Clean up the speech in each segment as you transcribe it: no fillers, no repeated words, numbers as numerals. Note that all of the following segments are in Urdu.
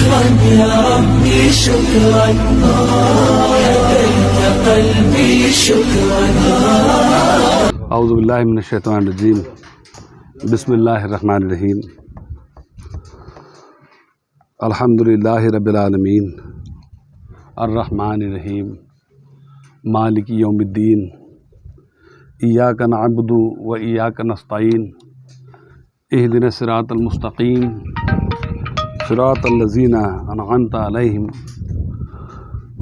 شكرا يا ربي شكرا هديت قلبي شكرا. اعوذ باللہ من الشیطان الرجیم. بسم اللہ الرحمن الرحیم. الحمد للہ رب العالمین الرحمن الرحیم مالک یوم الدین. ایاک نعبد و ایاک نستعین. اہدنا الصراط المستقیم صراط الذین انعمت علیہم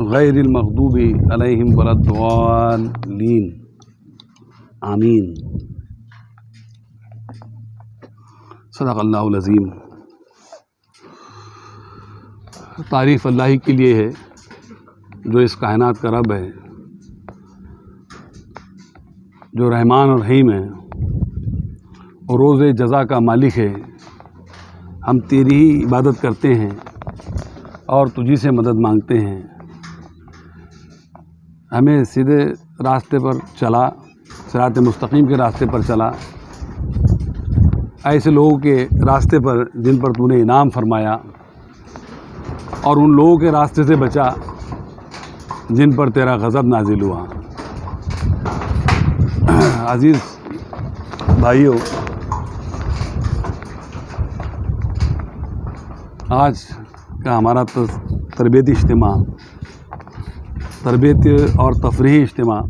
غیر المغضوب علیہم ولا الضالین. آمین. صدق اللہ العظیم. تعریف اللہ ہی کے لیے ہے جو اس کائنات کا رب ہے، جو رحمان اور رحیم ہے اور روز جزا کا مالک ہے. ہم تیری ہی عبادت کرتے ہیں اور تجھی سے مدد مانگتے ہیں. ہمیں سیدھے راستے پر چلا، صراط مستقیم کے راستے پر چلا، ایسے لوگوں کے راستے پر جن پر تو نے انعام فرمایا، اور ان لوگوں کے راستے سے بچا جن پر تیرا غضب نازل ہوا. عزیز بھائیوں، آج کا ہمارا تربیتی اجتماع، تربیت اور تفریحی اجتماع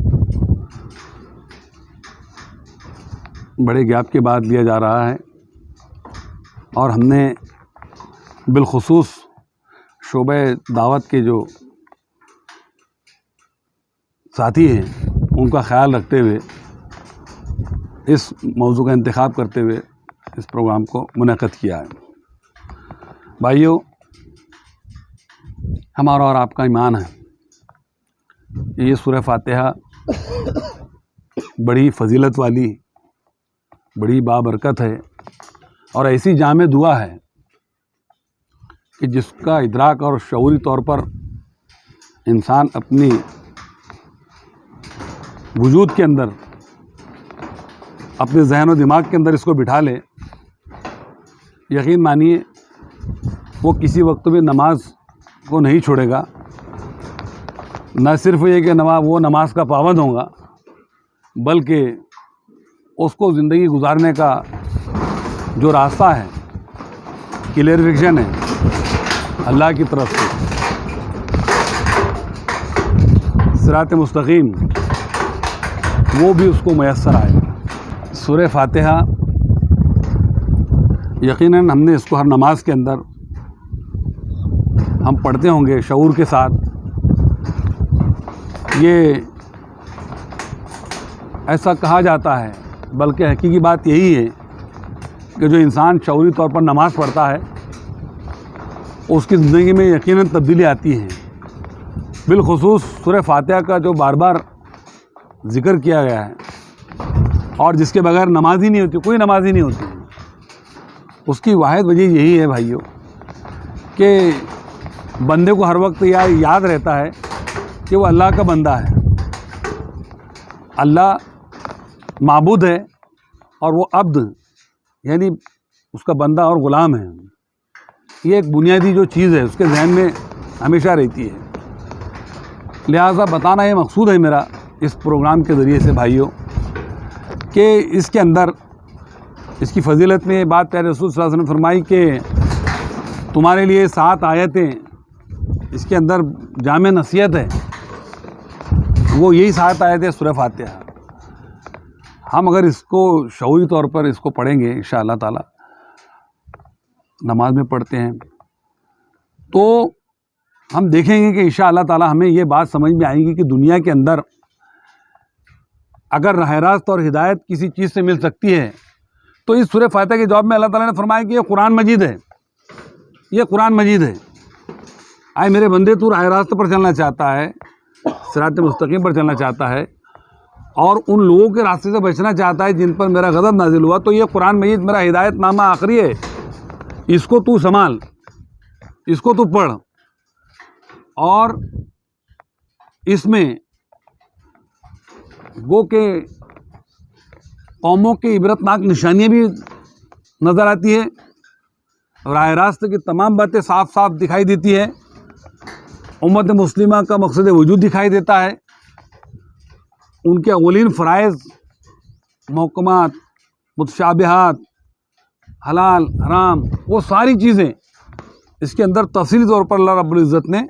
بڑے گیپ کے بعد لیا جا رہا ہے، اور ہم نے بالخصوص شعبہ دعوت کے جو ساتھی ہیں ان کا خیال رکھتے ہوئے اس موضوع کا انتخاب کرتے ہوئے اس پروگرام کو منعقد کیا ہے. بھائیوں، ہمارا اور آپ کا ایمان ہے کہ یہ سورہ فاتحہ بڑی فضیلت والی، بڑی بابرکت ہے، اور ایسی جامع دعا ہے کہ جس کا ادراک اور شعوری طور پر انسان اپنی وجود کے اندر، اپنے ذہن و دماغ کے اندر اس کو بٹھا لے، یقین مانیے وہ کسی وقت بھی نماز کو نہیں چھوڑے گا. نہ صرف یہ کہ وہ نماز کا پابند ہوگا، بلکہ اس کو زندگی گزارنے کا جو راستہ ہے، کلیئرفیکشن ہے اللہ کی طرف سے، صراط مستقیم، وہ بھی اس کو میسر آئے. سورہ فاتحہ یقیناً ہم نے اس کو ہر نماز کے اندر ہم پڑھتے ہوں گے شعور کے ساتھ. یہ ایسا کہا جاتا ہے، بلکہ حقیقی بات یہی ہے کہ جو انسان شعوری طور پر نماز پڑھتا ہے اس کی زندگی میں یقیناً تبدیلی آتی ہے. بالخصوص سورہ فاتحہ کا جو بار بار ذکر کیا گیا ہے، اور جس کے بغیر نماز ہی نہیں ہوتی، کوئی نماز ہی نہیں ہوتی، اس کی واحد وجہ یہی ہے بھائیوں کہ بندے کو ہر وقت یاد رہتا ہے کہ وہ اللہ کا بندہ ہے، اللہ معبود ہے، اور وہ عبد یعنی اس کا بندہ اور غلام ہے. یہ ایک بنیادی جو چیز ہے اس کے ذہن میں ہمیشہ رہتی ہے. لہٰذا بتانا یہ مقصود ہے میرا اس پروگرام کے ذریعے سے بھائیوں کہ اس کے اندر اس کی فضیلت میں یہ بات پیارے رسول صلی اللہ علیہ وسلم نے فرمائی کہ تمہارے لیے 7 آیتیں، اس کے اندر جامع نصیحت ہے، وہ یہی 7 آیتیں سورہ فاتحہ. ہم اگر اس کو شعوری طور پر اس کو پڑھیں گے انشاءاللہ تعالی، نماز میں پڑھتے ہیں، تو ہم دیکھیں گے کہ انشاءاللہ تعالی ہمیں یہ بات سمجھ میں آئے گی کہ دنیا کے اندر اگر راہ راست اور ہدایت کسی چیز سے مل سکتی ہے تو اس سورہ فاتحہ کے جواب میں اللہ تعالیٰ نے فرمایا کہ یہ قرآن مجید ہے، یہ قرآن مجید ہے. آئے میرے بندے، تو راہ راست پر چلنا چاہتا ہے، صراط مستقیم پر چلنا چاہتا ہے، اور ان لوگوں کے راستے سے بچنا چاہتا ہے جن پر میرا غضب نازل ہوا، تو یہ قرآن مجید میرا ہدایت نامہ آخری ہے، اس کو تو سنبھال، اس کو تو پڑھ. اور اس میں گو کہ قوموں کی عبرتناک نشانیاں بھی نظر آتی ہے راہ راست کی تمام باتیں صاف صاف دکھائی دیتی ہے، امت مسلمہ کا مقصد وجود دکھائی دیتا ہے، ان کے اولین فرائض، محکمات، متشابہات، حلال حرام، وہ ساری چیزیں اس کے اندر تفصیلی طور پر اللہ رب العزت نے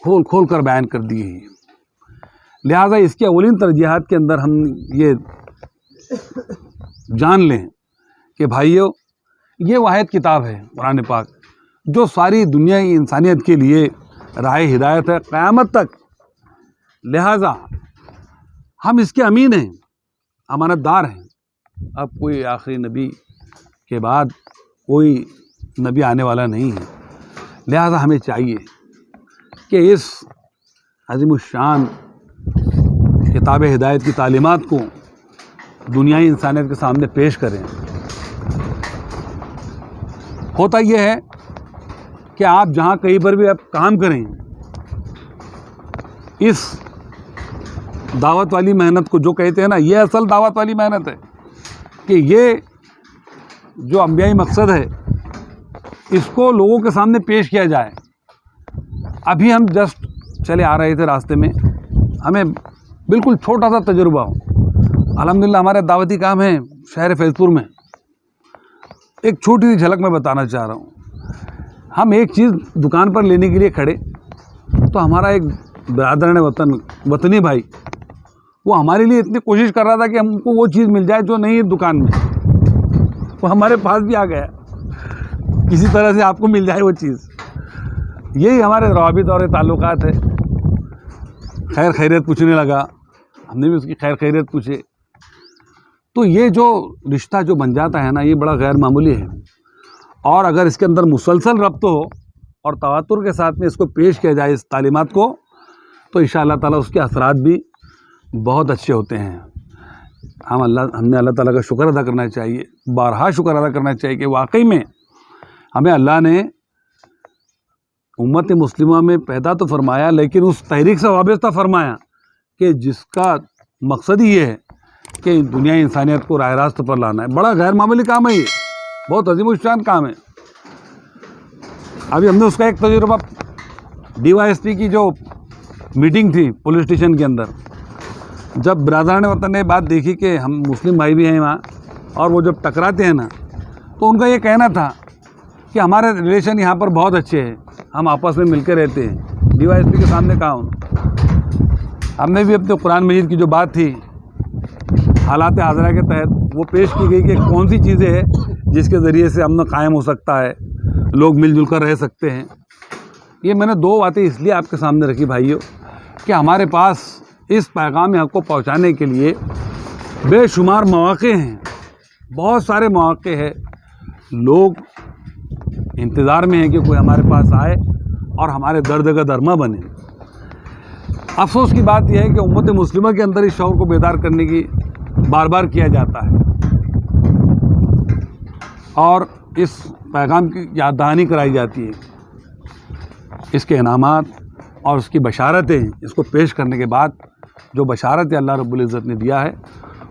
کھول کھول کر بیان کر دی ہے۔ لہٰذا اس کے اولین ترجیحات کے اندر ہم یہ جان لیں کہ بھائیو، یہ واحد کتاب ہے قرآن پاک جو ساری دنیا کی انسانیت کے لیے راہ ہدایت ہے قیامت تک۔ لہٰذا ہم اس کے امین ہیں، امانت دار ہیں۔ اب کوئی آخری نبی کے بعد کوئی نبی آنے والا نہیں ہے، لہٰذا ہمیں چاہیے کہ اس عظیم الشان کتاب ہدایت کی تعلیمات کو دنیائی انسانیت کے سامنے پیش کریں۔ ہوتا یہ ہے کہ آپ جہاں کہیں پر بھی آپ کام کریں، اس دعوت والی محنت کو جو کہتے ہیں نا، یہ اصل دعوت والی محنت ہے کہ یہ جو انبیائی مقصد ہے اس کو لوگوں کے سامنے پیش کیا جائے۔ ابھی ہم جسٹ چلے آ رہے تھے، راستے میں ہمیں بالکل چھوٹا سا تجربہ ہو، الحمدللہ ہمارے دعوتی کام ہیں شہر فیض پور میں۔ ایک چھوٹی سی جھلک میں بتانا چاہ رہا ہوں۔ ہم ایک چیز دکان پر لینے کے لیے کھڑے تو ہمارا ایک برادران وطنی بھائی وہ ہمارے لیے اتنی کوشش کر رہا تھا کہ ہم کو وہ چیز مل جائے جو نہیں ہے دکان میں، وہ ہمارے پاس بھی آ گیا، کسی طرح سے آپ کو مل جائے وہ چیز۔ یہی ہمارے روابط اور تعلقات ہے۔ خیر خیریت پوچھنے لگا، ہم نے بھی اس کی خیر خیریت پوچھے، تو یہ جو رشتہ جو بن جاتا ہے نا، یہ بڑا غیر معمولی ہے۔ اور اگر اس کے اندر مسلسل ربط ہو اور تواتر کے ساتھ میں اس کو پیش کیا جائے اس تعلیمات کو، تو انشاءاللہ تعالیٰ اس کے اثرات بھی بہت اچھے ہوتے ہیں۔ ہم نے اللہ تعالیٰ کا شکر ادا کرنا چاہیے، بارہا شکر ادا کرنا چاہیے کہ واقعی میں ہمیں اللہ نے امت مسلمہ میں پیدا تو فرمایا، لیکن اس تحریک سے وابستہ فرمایا کہ جس کا مقصد ہی یہ ہے کہ دنیا انسانیت کو راہ راست پر لانا ہے۔ بڑا غیر معمولی کام ہے، یہ بہت عظیم الشان کام ہے۔ ابھی ہم نے اس کا ایک تجربہ، DYSP کی جو میٹنگ تھی پولیس اسٹیشن کے اندر، جب برادران وطن نے بات دیکھی کہ ہم مسلم بھائی بھی ہیں وہاں، اور وہ جب ٹکراتے ہیں نا، تو ان کا یہ کہنا تھا کہ ہمارے ریلیشن یہاں پر بہت اچھے ہیں، ہم آپس میں مل کے رہتے ہیں۔ DYSP کے سامنے کہا ہم نے بھی اپنے قرآن مجید کی جو بات تھی حالات حاضرہ کے تحت وہ پیش کی گئی کہ کون سی چیزیں ہیں جس کے ذریعے سے امن قائم ہو سکتا ہے، لوگ مل جل کر رہ سکتے ہیں۔ یہ میں نے دو باتیں اس لیے آپ کے سامنے رکھی بھائیوں کہ ہمارے پاس اس پیغام حق کو پہنچانے کے لیے بے شمار مواقع ہیں، بہت سارے مواقع ہیں۔ لوگ انتظار میں ہیں کہ کوئی ہمارے پاس آئے اور ہمارے درد کا درما بنے۔ افسوس کی بات یہ ہے کہ امت مسلمہ کے اندر اس شعور کو بیدار کرنے کی بار بار کیا جاتا ہے اور اس پیغام کی یاد دہانی کرائی جاتی ہے۔ اس کے انعامات اور اس کی بشارتیں، اس کو پیش کرنے کے بعد جو بشارتیں اللہ رب العزت نے دیا ہے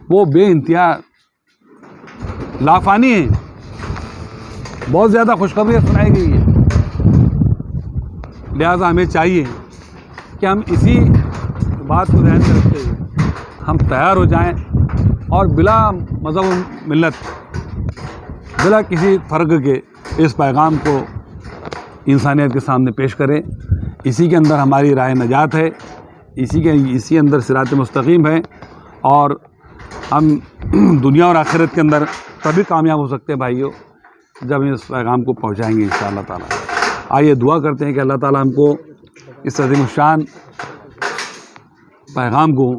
وہ بے انتہا لافانی ہیں، بہت زیادہ خوشخبریاں سنائی گئی ہیں۔ لہٰذا ہمیں چاہیے کہ ہم اسی بات کو ذہن میں رکھتے ہوئے ہم تیار ہو جائیں اور بلا مذہب و ملت، بلا کسی فرق کے اس پیغام کو انسانیت کے سامنے پیش کریں۔ اسی کے اندر ہماری راہ نجات ہے، اسی اندر صراط مستقیم ہے، اور ہم دنیا اور آخرت کے اندر تبھی کامیاب ہو سکتے ہیں بھائیوں جب ہم اس پیغام کو پہنچائیں گے انشاءاللہ تعالیٰ۔ آئیے دعا کرتے ہیں کہ اللہ تعالیٰ ہم کو اس عظیم الشان پیغام کو،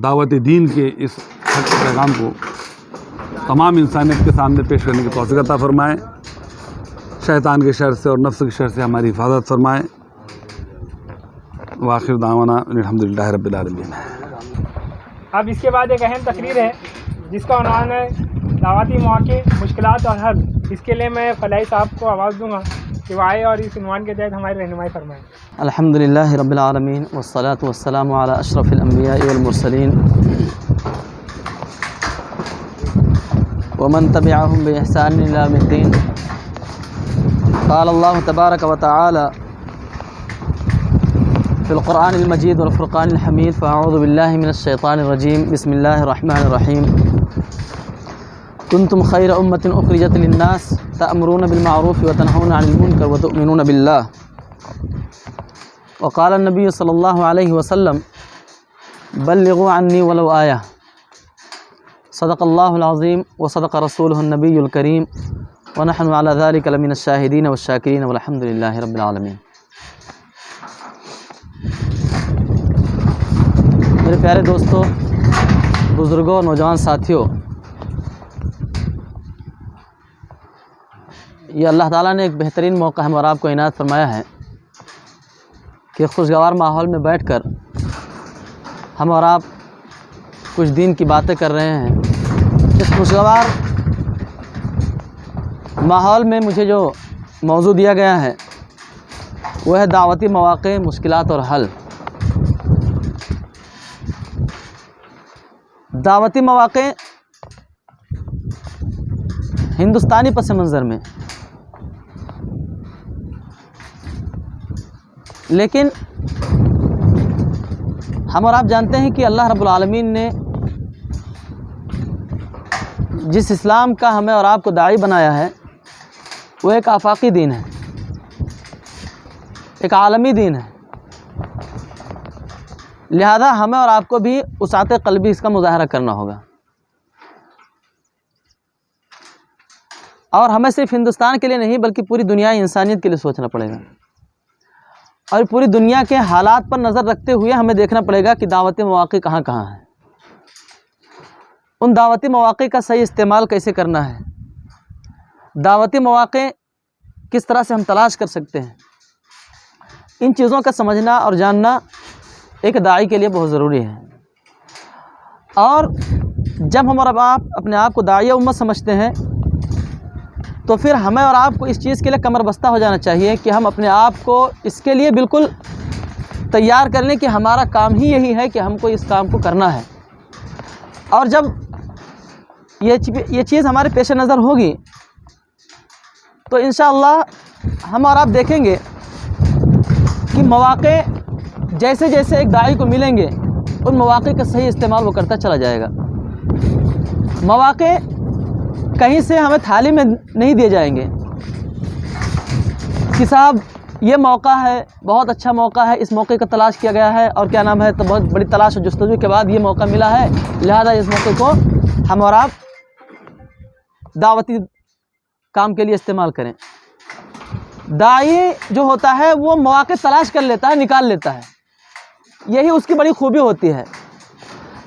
دعوت دین کے اس حق پیغام کو تمام انسانیت کے سامنے پیش کرنے کی توفیق عطا فرمائیں، شیطان کے شر سے اور نفس کے شر سے ہماری حفاظت فرمائیں۔ وآخر دعوانا الحمدللہ رب العالمین۔ اب اس کے بعد ایک اہم تقریر ہے جس کا عنوان ہے دعوتی مواقع، مشکلات اور حل۔ اس کے لیے میں فلاحی صاحب کو آواز دوں گا کہ وہ آئے اور اس عنوان کے تحت ہماری رہنمائی فرمائیں۔ الحمدللہ رب العالمین والصلاة والسلام علی اشرف الانبیاء والمرسلین ومن تبعهم بإحسان إلى يوم الدين. قال الله تبارك وتعالى في القرآن المجيد والفرقان الحميد: فأعوذ بالله من الشيطان الرجيم. بسم الله الرحمن الرحيم. كنتم خير أمة أخرجت للناس تأمرون بالمعروف وتنهون عن المنكر وتؤمنون بالله. وقال النبي صلى الله عليه وسلم: بلغوا عني ولو آية. صدق الله العظيم وصدق رسوله النبي الكريم ونحن على ذلك لمن الشاهدين والشاكرين والحمد لله رب العالمين. میرے پیارے دوستو، بزرگوں، نوجوان ساتھیوں، یہ اللہ تعالیٰ نے ایک بہترین موقع ہم اور آپ کو عنایت فرمایا ہے کہ خوشگوار ماحول میں بیٹھ کر ہم اور آپ کچھ دین کی باتیں کر رہے ہیں. اس خوشگوار ماحول میں مجھے جو موضوع دیا گیا ہے وہ ہے دعوتی مواقع، مشکلات اور حل. دعوتی مواقع ہندوستانی پس منظر میں، لیکن ہم اور آپ جانتے ہیں کہ اللہ رب العالمین نے جس اسلام کا ہمیں اور آپ کو داعی بنایا ہے وہ ایک آفاقی دین ہے، ایک عالمی دین ہے. لہذا ہمیں اور آپ کو بھی وسعت قلبی اس کا مظاہرہ کرنا ہوگا، اور ہمیں صرف ہندوستان کے لیے نہیں بلکہ پوری دنیا انسانیت کے لیے سوچنا پڑے گا، اور پوری دنیا کے حالات پر نظر رکھتے ہوئے ہمیں دیکھنا پڑے گا کہ دعوتی مواقع کہاں کہاں ہیں، ان دعوتی مواقع کا صحیح استعمال کیسے کرنا ہے، دعوتی مواقع کس طرح سے ہم تلاش کر سکتے ہیں. ان چیزوں کا سمجھنا اور جاننا ایک داعی کے لیے بہت ضروری ہے. اور جب ہم اور آپ اپنے آپ کو داعی امت سمجھتے ہیں تو پھر ہمیں اور آپ کو اس چیز کے لیے کمر بستہ ہو جانا چاہیے کہ ہم اپنے آپ کو اس کے لیے بالکل تیار کر لیں کہ ہمارا کام ہی یہی ہے کہ ہم کو اس کام کو کرنا ہے. اور جب یہ چیز ہمارے پیش نظر ہوگی تو انشاءاللہ ہم اور آپ دیکھیں گے کہ مواقع جیسے جیسے ایک داعی کو ملیں گے ان مواقع کا صحیح استعمال وہ کرتا چلا جائے گا. مواقع کہیں سے ہمیں تھالی میں نہیں دیے جائیں گے کہ صاحب یہ موقع ہے، بہت اچھا موقع ہے، اس موقع کا تلاش کیا گیا ہے اور کیا نام ہے تو بہت بڑی تلاش و جستجو کے بعد یہ موقع ملا ہے، لہذا اس موقع کو ہم اور آپ دعوتی کام کے لیے استعمال کریں. داعی جو ہوتا ہے وہ مواقع تلاش کر لیتا ہے، نکال لیتا ہے، یہی اس کی بڑی خوبی ہوتی ہے.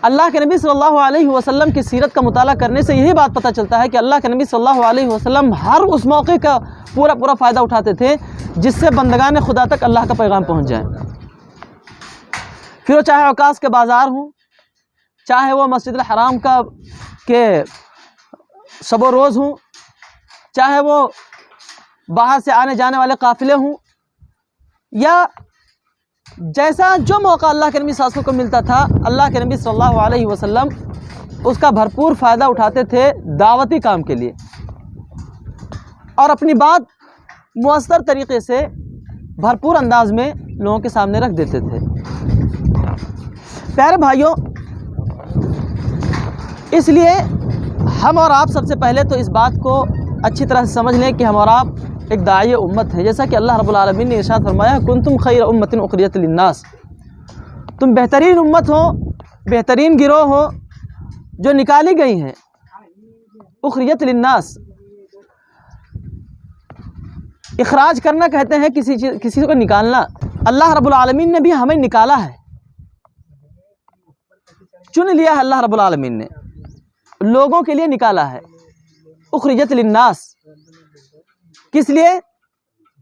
اللہ کے نبی صلی اللہ علیہ وسلم کی سیرت کا مطالعہ کرنے سے یہی بات پتہ چلتا ہے کہ اللہ کے نبی صلی اللہ علیہ وسلم ہر اس موقع کا پورا فائدہ اٹھاتے تھے جس سے بندگان خدا تک اللہ کا پیغام پہنچ جائے. پھر وہ چاہے عکاظ کے بازار ہوں، چاہے وہ مسجد الحرام کے شب و روز ہوں، چاہے وہ باہر سے آنے جانے والے قافلے ہوں، یا جیسا جو موقع اللہ کے نبی صلی اللہ علیہ وسلم کو ملتا تھا، اللہ کے نبی صلی اللہ علیہ وسلم اس کا بھرپور فائدہ اٹھاتے تھے دعوتی کام کے لیے، اور اپنی بات مؤثر طریقے سے بھرپور انداز میں لوگوں کے سامنے رکھ دیتے تھے. پیارے بھائیوں، اس لیے ہم اور آپ سب سے پہلے تو اس بات کو اچھی طرح سے سمجھ لیں کہ ہم اور آپ ایک داعی امت ہے. جیسا کہ اللہ رب العالمین نے ارشاد فرمایا: کنتم خیر امت اخرجت للناس. تم بہترین امت ہو، بہترین گروہ ہو جو نکالی گئی ہیں. اخرجت للناس، اخراج کرنا کہتے ہیں کسی کو نکالنا. اللہ رب العالمین نے بھی ہمیں نکالا ہے، چن لیا ہے. اللہ رب العالمین نے لوگوں کے لیے نکالا ہے. اخرجت للناس کس لیے؟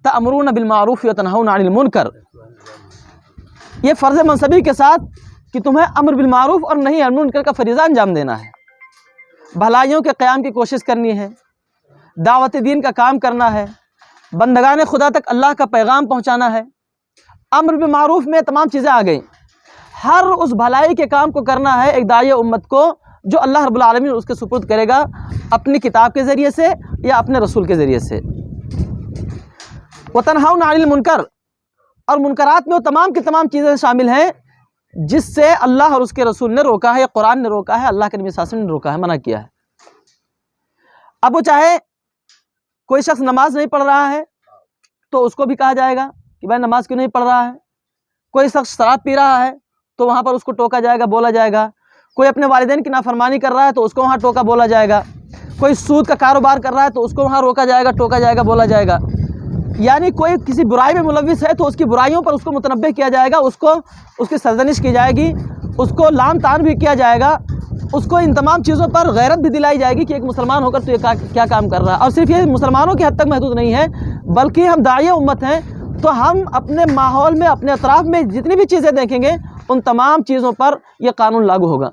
تأمرون بالمعروف وتنہون عن المنکر. یہ فرض منصبی کے ساتھ کہ تمہیں امر بالمعروف اور نہی عن المنکر کا فریضہ انجام دینا ہے، بھلائیوں کے قیام کی کوشش کرنی ہے، دعوت دین کا کام کرنا ہے، بندگان خدا تک اللہ کا پیغام پہنچانا ہے. امر بالمعروف میں تمام چیزیں آ گئیں. ہر اس بھلائی کے کام کو کرنا ہے ایک داعی امت کو جو اللہ رب العالمین اس کے سپرد کرے گا اپنی کتاب کے ذریعے سے یا اپنے رسول کے ذریعے سے۔ وَتَنْهَوْنَ عَنِ الْمُنْكَرِ، اور منکرات میں وہ تمام کی تمام چیزیں شامل ہیں جس سے اللہ اور اس کے رسول نے روکا ہے، یا قرآن نے روکا ہے، اللہ کے نبی صلی اللہ علیہ وسلم نے روکا ہے، منع کیا ہے۔ اب وہ چاہے کوئی شخص نماز نہیں پڑھ رہا ہے تو اس کو بھی کہا جائے گا کہ بھائی نماز کیوں نہیں پڑھ رہا ہے۔ کوئی شخص شراب پی رہا ہے تو وہاں پر اس کو ٹوکا جائے گا، بولا جائے گا۔ کوئی اپنے والدین کی نافرمانی کر رہا ہے تو اس کو وہاں ٹوکا بولا جائے گا۔ کوئی سود کا کاروبار کر رہا ہے تو اس کو وہاں روکا جائے گا، ٹوکا جائے گا، بولا جائے گا۔ یعنی کوئی کسی برائی میں ملوث ہے تو اس کی برائیوں پر اس کو متنبہ کیا جائے گا، اس کی سرزنش کی جائے گی، اس کو لعن طعن بھی کیا جائے گا، اس کو ان تمام چیزوں پر غیرت بھی دلائی جائے گی کہ ایک مسلمان ہو کر تو یہ کیا کام کر رہا ہے۔ اور صرف یہ مسلمانوں کی حد تک محدود نہیں ہے، بلکہ ہم داعیہ امت ہیں تو ہم اپنے ماحول میں، اپنے اطراف میں جتنی بھی چیزیں دیکھیں گے ان تمام چیزوں پر یہ قانون لاگو ہوگا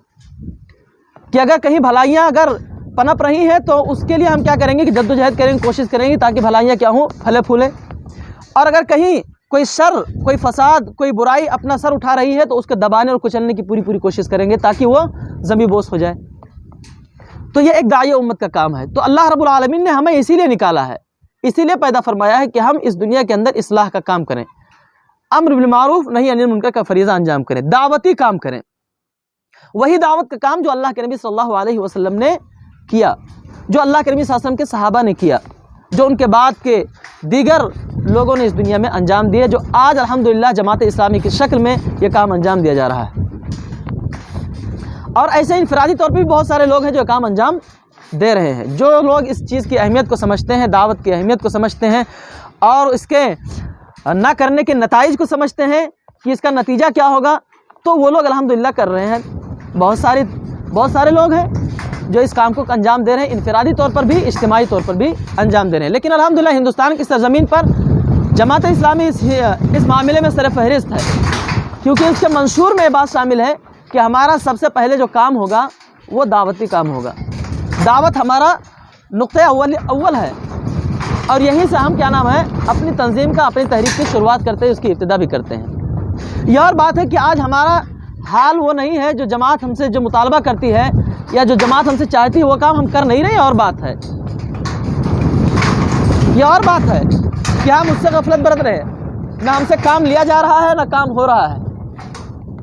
کہ اگر کہیں بھلائیاں اگر پنپ رہی ہیں تو اس کے لیے ہم کیا کریں گے کہ جدوجہد کریں گے، کوشش کریں گے تاکہ بھلائیاں کیا ہوں، پھلے پھولے۔ اور اگر کہیں کوئی شر، کوئی فساد، کوئی برائی اپنا سر اٹھا رہی ہے تو اس کو دبانے اور کچلنے کی پوری کوشش کریں گے تاکہ وہ زمیں بوس ہو جائے۔ تو یہ ایک داعیہ امت کا کام ہے۔ تو اللہ رب العالمین نے ہمیں اسی لیے نکالا ہے، اسی لیے پیدا فرمایا ہے کہ ہم اس دنیا کے اندر اصلاح کا کام کریں، امر بالمعروف نہی عن المنکر کا فریضہ انجام کریں، دعوتی کام کریں، وہی دعوت کا کام جو اللہ کے نبی صلی اللہ علیہ وسلم نے کیا، جو اللہ کے نبی صلی اللہ علیہ وسلم کے صحابہ نے کیا، جو ان کے بعد کے دیگر لوگوں نے اس دنیا میں انجام دیے، جو آج الحمدللہ جماعت اسلامی کی شکل میں یہ کام انجام دیا جا رہا ہے۔ اور ایسے انفرادی طور پہ بھی بہت سارے لوگ ہیں جو کام انجام دے رہے ہیں، جو لوگ اس چیز کی اہمیت کو سمجھتے ہیں، دعوت کی اہمیت کو سمجھتے ہیں اور اس کے نہ کرنے کے نتائج کو سمجھتے ہیں کہ اس کا نتیجہ کیا ہوگا، تو وہ لوگ الحمدللہ کر رہے ہیں۔ بہت سارے لوگ ہیں جو اس کام کو انجام دے رہے ہیں، انفرادی طور پر بھی، اجتماعی طور پر بھی انجام دے رہے ہیں۔ لیکن الحمدللہ ہندوستان کی سرزمین پر جماعت اسلامی اس معاملے میں سر فہرست ہے، کیونکہ اس کے منشور میں یہ بات شامل ہے کہ ہمارا سب سے پہلے جو کام ہوگا وہ دعوتی کام ہوگا۔ دعوت ہمارا نقطہ اول ہے، اور یہیں سے ہم کیا نام ہے اپنی تنظیم کا، اپنی تحریک کی شروعات کرتے ہیں، اس کی ابتدا بھی کرتے ہیں۔ یہ اور بات ہے کہ آج ہمارا حال وہ نہیں ہے، جو جماعت ہم سے جو مطالبہ کرتی ہے یا جو جماعت ہم سے چاہتی ہے وہ کام ہم کر نہیں رہے، اور بات ہے، یہ اور بات ہے کہ ہم اس سے غفلت برت رہے ہیں، نہ ہم سے کام لیا جا رہا ہے نہ کام ہو رہا ہے،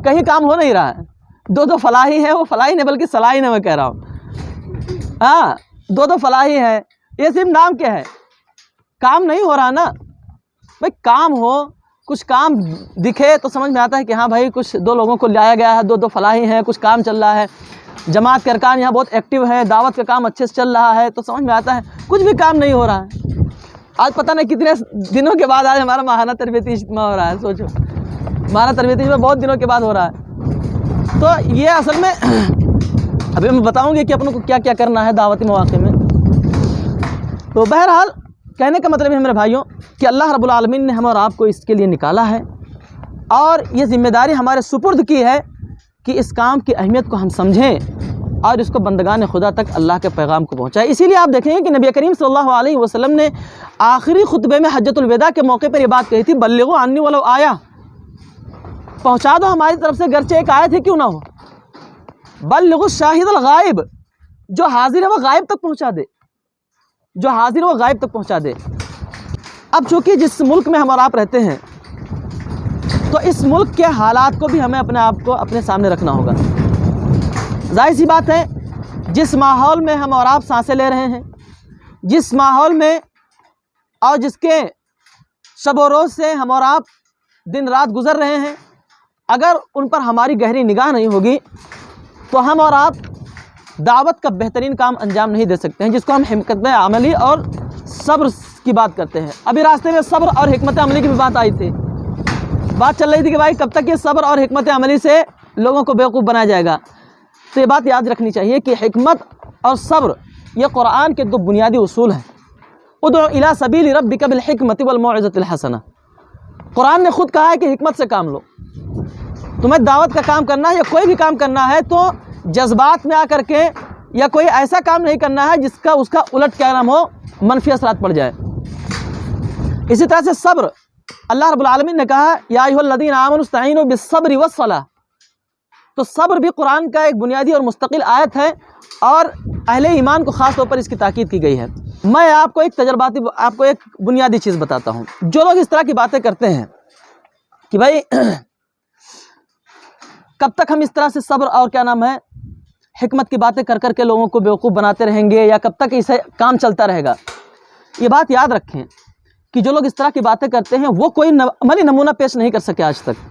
کہیں کام ہو نہیں رہا ہے۔ دو فلاحی ہے، وہ فلاحی نہیں بلکہ صلاحی نے میں کہہ رہا ہوں، ہاں دو فلاحی ہے، یہ صرف نام کیا ہے، کام نہیں ہو رہا نا بھائی۔ کام ہو، کچھ کام دکھے تو سمجھ میں آتا ہے کہ ہاں بھائی کچھ دو لوگوں کو لایا گیا ہے، دو فلاحی ہیں، کچھ کام چل رہا ہے، جماعت کے ارکان یہاں بہت ایکٹیو ہے، دعوت کا کام اچھے سے چل رہا ہے، تو سمجھ میں آتا ہے۔ کچھ بھی کام نہیں ہو رہا ہے۔ آج پتہ نہیں کتنے دنوں کے بعد آج ہمارا ماہانہ تربیتی اجتماع ہو رہا ہے، سوچو ماہانہ تربیتی اجتماع بہت دنوں کے بعد ہو رہا ہے۔ تو یہ اصل میں ابھی میں بتاؤں گی کہ اپنوں کو کیا کیا کرنا ہے دعوتی مواقع میں۔ تو بہرحال کہنے کا مطلب ہے میرے بھائیوں کہ اللہ رب العالمین نے ہم اور آپ کو اس کے لیے نکالا ہے، اور یہ ذمہ داری ہمارے سپرد کی ہے کہ اس کام کی اہمیت کو ہم سمجھیں اور اس کو بندگان خدا تک اللہ کے پیغام کو پہنچائیں۔ اسی لیے آپ دیکھیں گے کہ نبی کریم صلی اللہ علیہ وسلم نے آخری خطبے میں حجۃ الوداع کے موقع پر یہ بات کہی تھی، بلغوا عنی ولو آیا، پہنچا دو ہماری طرف سے گرچہ ایک آیت ہی کیوں نہ ہو، بلغوا الشاہد الغائب، جو حاضر ہے وہ غائب تک پہنچا دے، جو حاضر ہے وہ غائب تک پہنچا دے۔ اب چونکہ جس ملک میں ہم اور آپ رہتے ہیں تو اس ملک کے حالات کو بھی ہمیں اپنے آپ کو اپنے سامنے رکھنا ہوگا۔ ظاہر سی بات ہے جس ماحول میں ہم اور آپ سانسیں لے رہے ہیں، جس ماحول میں اور جس کے شب و روز سے ہم اور آپ دن رات گزر رہے ہیں، اگر ان پر ہماری گہری نگاہ نہیں ہوگی تو ہم اور آپ دعوت کا بہترین کام انجام نہیں دے سکتے ہیں، جس کو ہم حکمت عملی اور صبر کی بات کرتے ہیں۔ ابھی راستے میں صبر اور حکمت عملی کی بھی بات آئی تھی، بات چل رہی تھی کہ بھائی کب تک یہ صبر اور حکمت عملی سے لوگوں کو بیوقوف بنایا جائے گا۔ تو یہ بات یاد رکھنی چاہیے کہ حکمت اور صبر یہ قرآن کے دو بنیادی اصول ہیں۔ ادعو الی سبیل ربک بالحکمت والموعظۃ الحسنہ، قرآن نے خود کہا ہے کہ حکمت سے کام لو۔ تمہیں دعوت کا کام کرنا ہے یا کوئی بھی کام کرنا ہے تو جذبات میں آ کر کے یا کوئی ایسا کام نہیں کرنا ہے جس کا اس کا الٹ کیا نام ہو، منفی اثرات پڑ جائے۔ اسی طرح سے صبر، اللہ رب العالمین نے کہا یا ایھا الذین آمنوا استعینوا بالصبر والصلاۃ، تو صبر بھی قرآن کا ایک بنیادی اور مستقل آیت ہے اور اہل ایمان کو خاص طور پر اس کی تاکید کی گئی ہے۔ میں آپ کو ایک بنیادی چیز بتاتا ہوں۔ جو لوگ اس طرح کی باتیں کرتے ہیں کہ بھائی کب تک ہم اس طرح سے صبر اور حکمت کی باتیں کر کر کے لوگوں کو بیوقوف بناتے رہیں گے، یا کب تک اسے کام چلتا رہے گا، یہ بات یاد رکھیں کہ جو لوگ اس طرح کی باتیں کرتے ہیں وہ کوئی عملی نمونہ پیش نہیں کر سکے، آج تک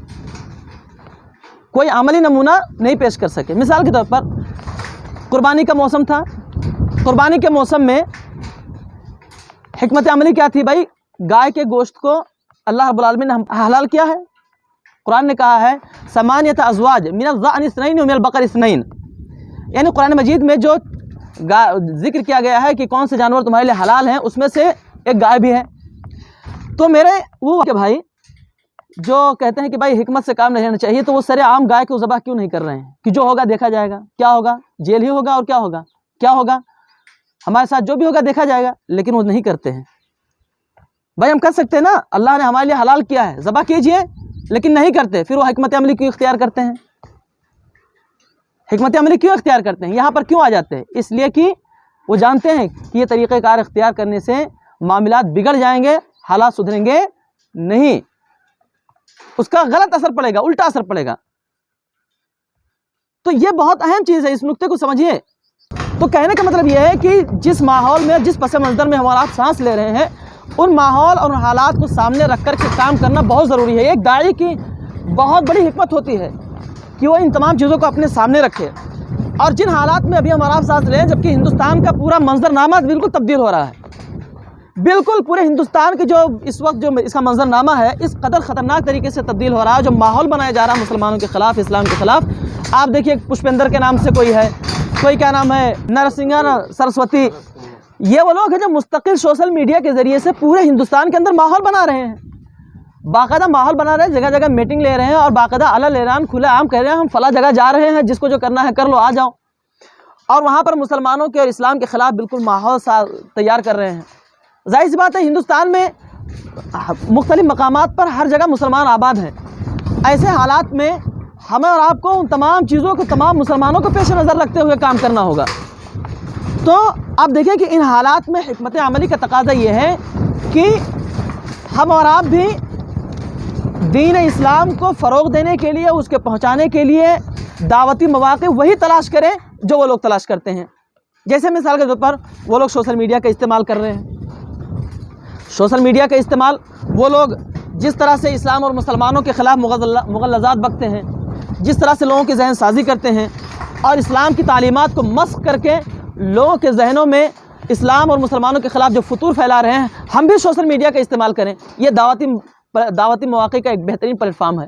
کوئی عملی نمونہ نہیں پیش کر سکے۔ مثال کے طور پر قربانی کا موسم تھا، قربانی کے موسم میں حکمت عملی کیا تھی؟ بھائی گائے کے گوشت کو اللہ رب العالمین نے حلال کیا ہے۔ قرآن نے کہا ہے ثمانیۃ ازواج من الضأن اثنین ومن البقر اثنین، یعنی قرآن مجید میں جو ذکر کیا گیا ہے کہ کون سے جانور تمہارے لیے حلال ہیں، اس میں سے ایک گائے بھی ہے۔ تو میرے وہ کہ بھائی جو کہتے ہیں کہ بھائی حکمت سے کام نہیں لینا چاہیے، تو وہ سر عام گائے کو ذبح کیوں نہیں کر رہے ہیں کہ جو ہوگا دیکھا جائے گا، کیا ہوگا؟ جیل ہی ہوگا، اور کیا ہوگا ہمارے ساتھ جو بھی ہوگا دیکھا جائے گا، لیکن وہ نہیں کرتے ہیں۔ بھائی ہم کر سکتے ہیں نا، اللہ نے ہمارے لیے حلال کیا ہے، ذبح کیجئے، لیکن نہیں کرتے، پھر وہ حکمت عملی کیوں اختیار کرتے ہیں؟ حکمت عملی کیوں اختیار کرتے ہیں؟ یہاں پر کیوں آ جاتے ہیں؟ اس لیے کہ وہ جانتے ہیں کہ یہ طریقہ کار اختیار کرنے سے معاملات بگڑ جائیں گے، حالات سدھریں گے نہیں، اس کا غلط اثر پڑے گا، الٹا اثر پڑے گا۔ تو یہ بہت اہم چیز ہے، اس نقطے کو سمجھیے۔ تو کہنے کا مطلب یہ ہے کہ جس ماحول میں، جس پس منظر میں ہمارا آپ سانس لے رہے ہیں، ان ماحول اور ان حالات کو سامنے رکھ کر کے کام کرنا بہت ضروری ہے۔ ایک داعی کی بہت بڑی حکمت ہوتی ہے کہ وہ ان تمام چیزوں کو اپنے سامنے رکھے۔ اور جن حالات میں ابھی ہمارا آپ سانس لیں، جبکہ ہندوستان کا پورا منظرنامہ بالکل تبدیل ہو رہا ہے، بالکل پورے ہندوستان کی جو اس وقت جو اس کا منظرنامہ ہے، اس قدر خطرناک طریقے سے تبدیل ہو رہا ہے، جو ماحول بنایا جا رہا ہے مسلمانوں کے خلاف، اسلام کے خلاف۔ آپ دیکھیے پشپیندر کے نام سے کوئی ہے، کوئی کیا نام ہے، نرسنگا سرسوتی، یہ وہ لوگ ہیں جو مستقل سوشل میڈیا کے ذریعے سے پورے ہندوستان کے اندر ماحول بنا رہے ہیں، باقاعدہ ماحول بنا رہے ہیں، جگہ جگہ میٹنگ لے رہے ہیں، اور باقاعدہ اعلان اعلان کھلا عام کہہ رہے ہیں ہم فلاں جگہ جا رہے ہیں، جس کو جو کرنا ہے کر لو، آ جاؤ، اور وہاں پر مسلمانوں کے اور اسلام کے خلاف بالکل ماحول تیار کر رہے ہیں۔ ظاہر سی بات ہے ہندوستان میں مختلف مقامات پر ہر جگہ مسلمان آباد ہیں، ایسے حالات میں ہمیں اور آپ کو ان تمام چیزوں کو، تمام مسلمانوں کو پیش نظر رکھتے ہوئے کام کرنا ہوگا۔ تو آپ دیکھیں کہ ان حالات میں حکمت عملی کا تقاضا یہ ہے کہ ہم اور آپ بھی دین اسلام کو فروغ دینے کے لیے، اس کے پہنچانے کے لیے دعوتی مواقع وہی تلاش کریں جو وہ لوگ تلاش کرتے ہیں۔ جیسے مثال کے طور پر وہ لوگ سوشل میڈیا کا استعمال کر رہے ہیں، سوشل میڈیا کا استعمال وہ لوگ جس طرح سے اسلام اور مسلمانوں کے خلاف مغلظات بکتے ہیں، جس طرح سے لوگوں کی ذہن سازی کرتے ہیں اور اسلام کی تعلیمات کو مسخ کر کے لوگوں کے ذہنوں میں اسلام اور مسلمانوں کے خلاف جو فتور پھیلا رہے ہیں، ہم بھی سوشل میڈیا کا استعمال کریں۔ یہ دعوتی مواقع کا ایک بہترین پلیٹ فارم ہے۔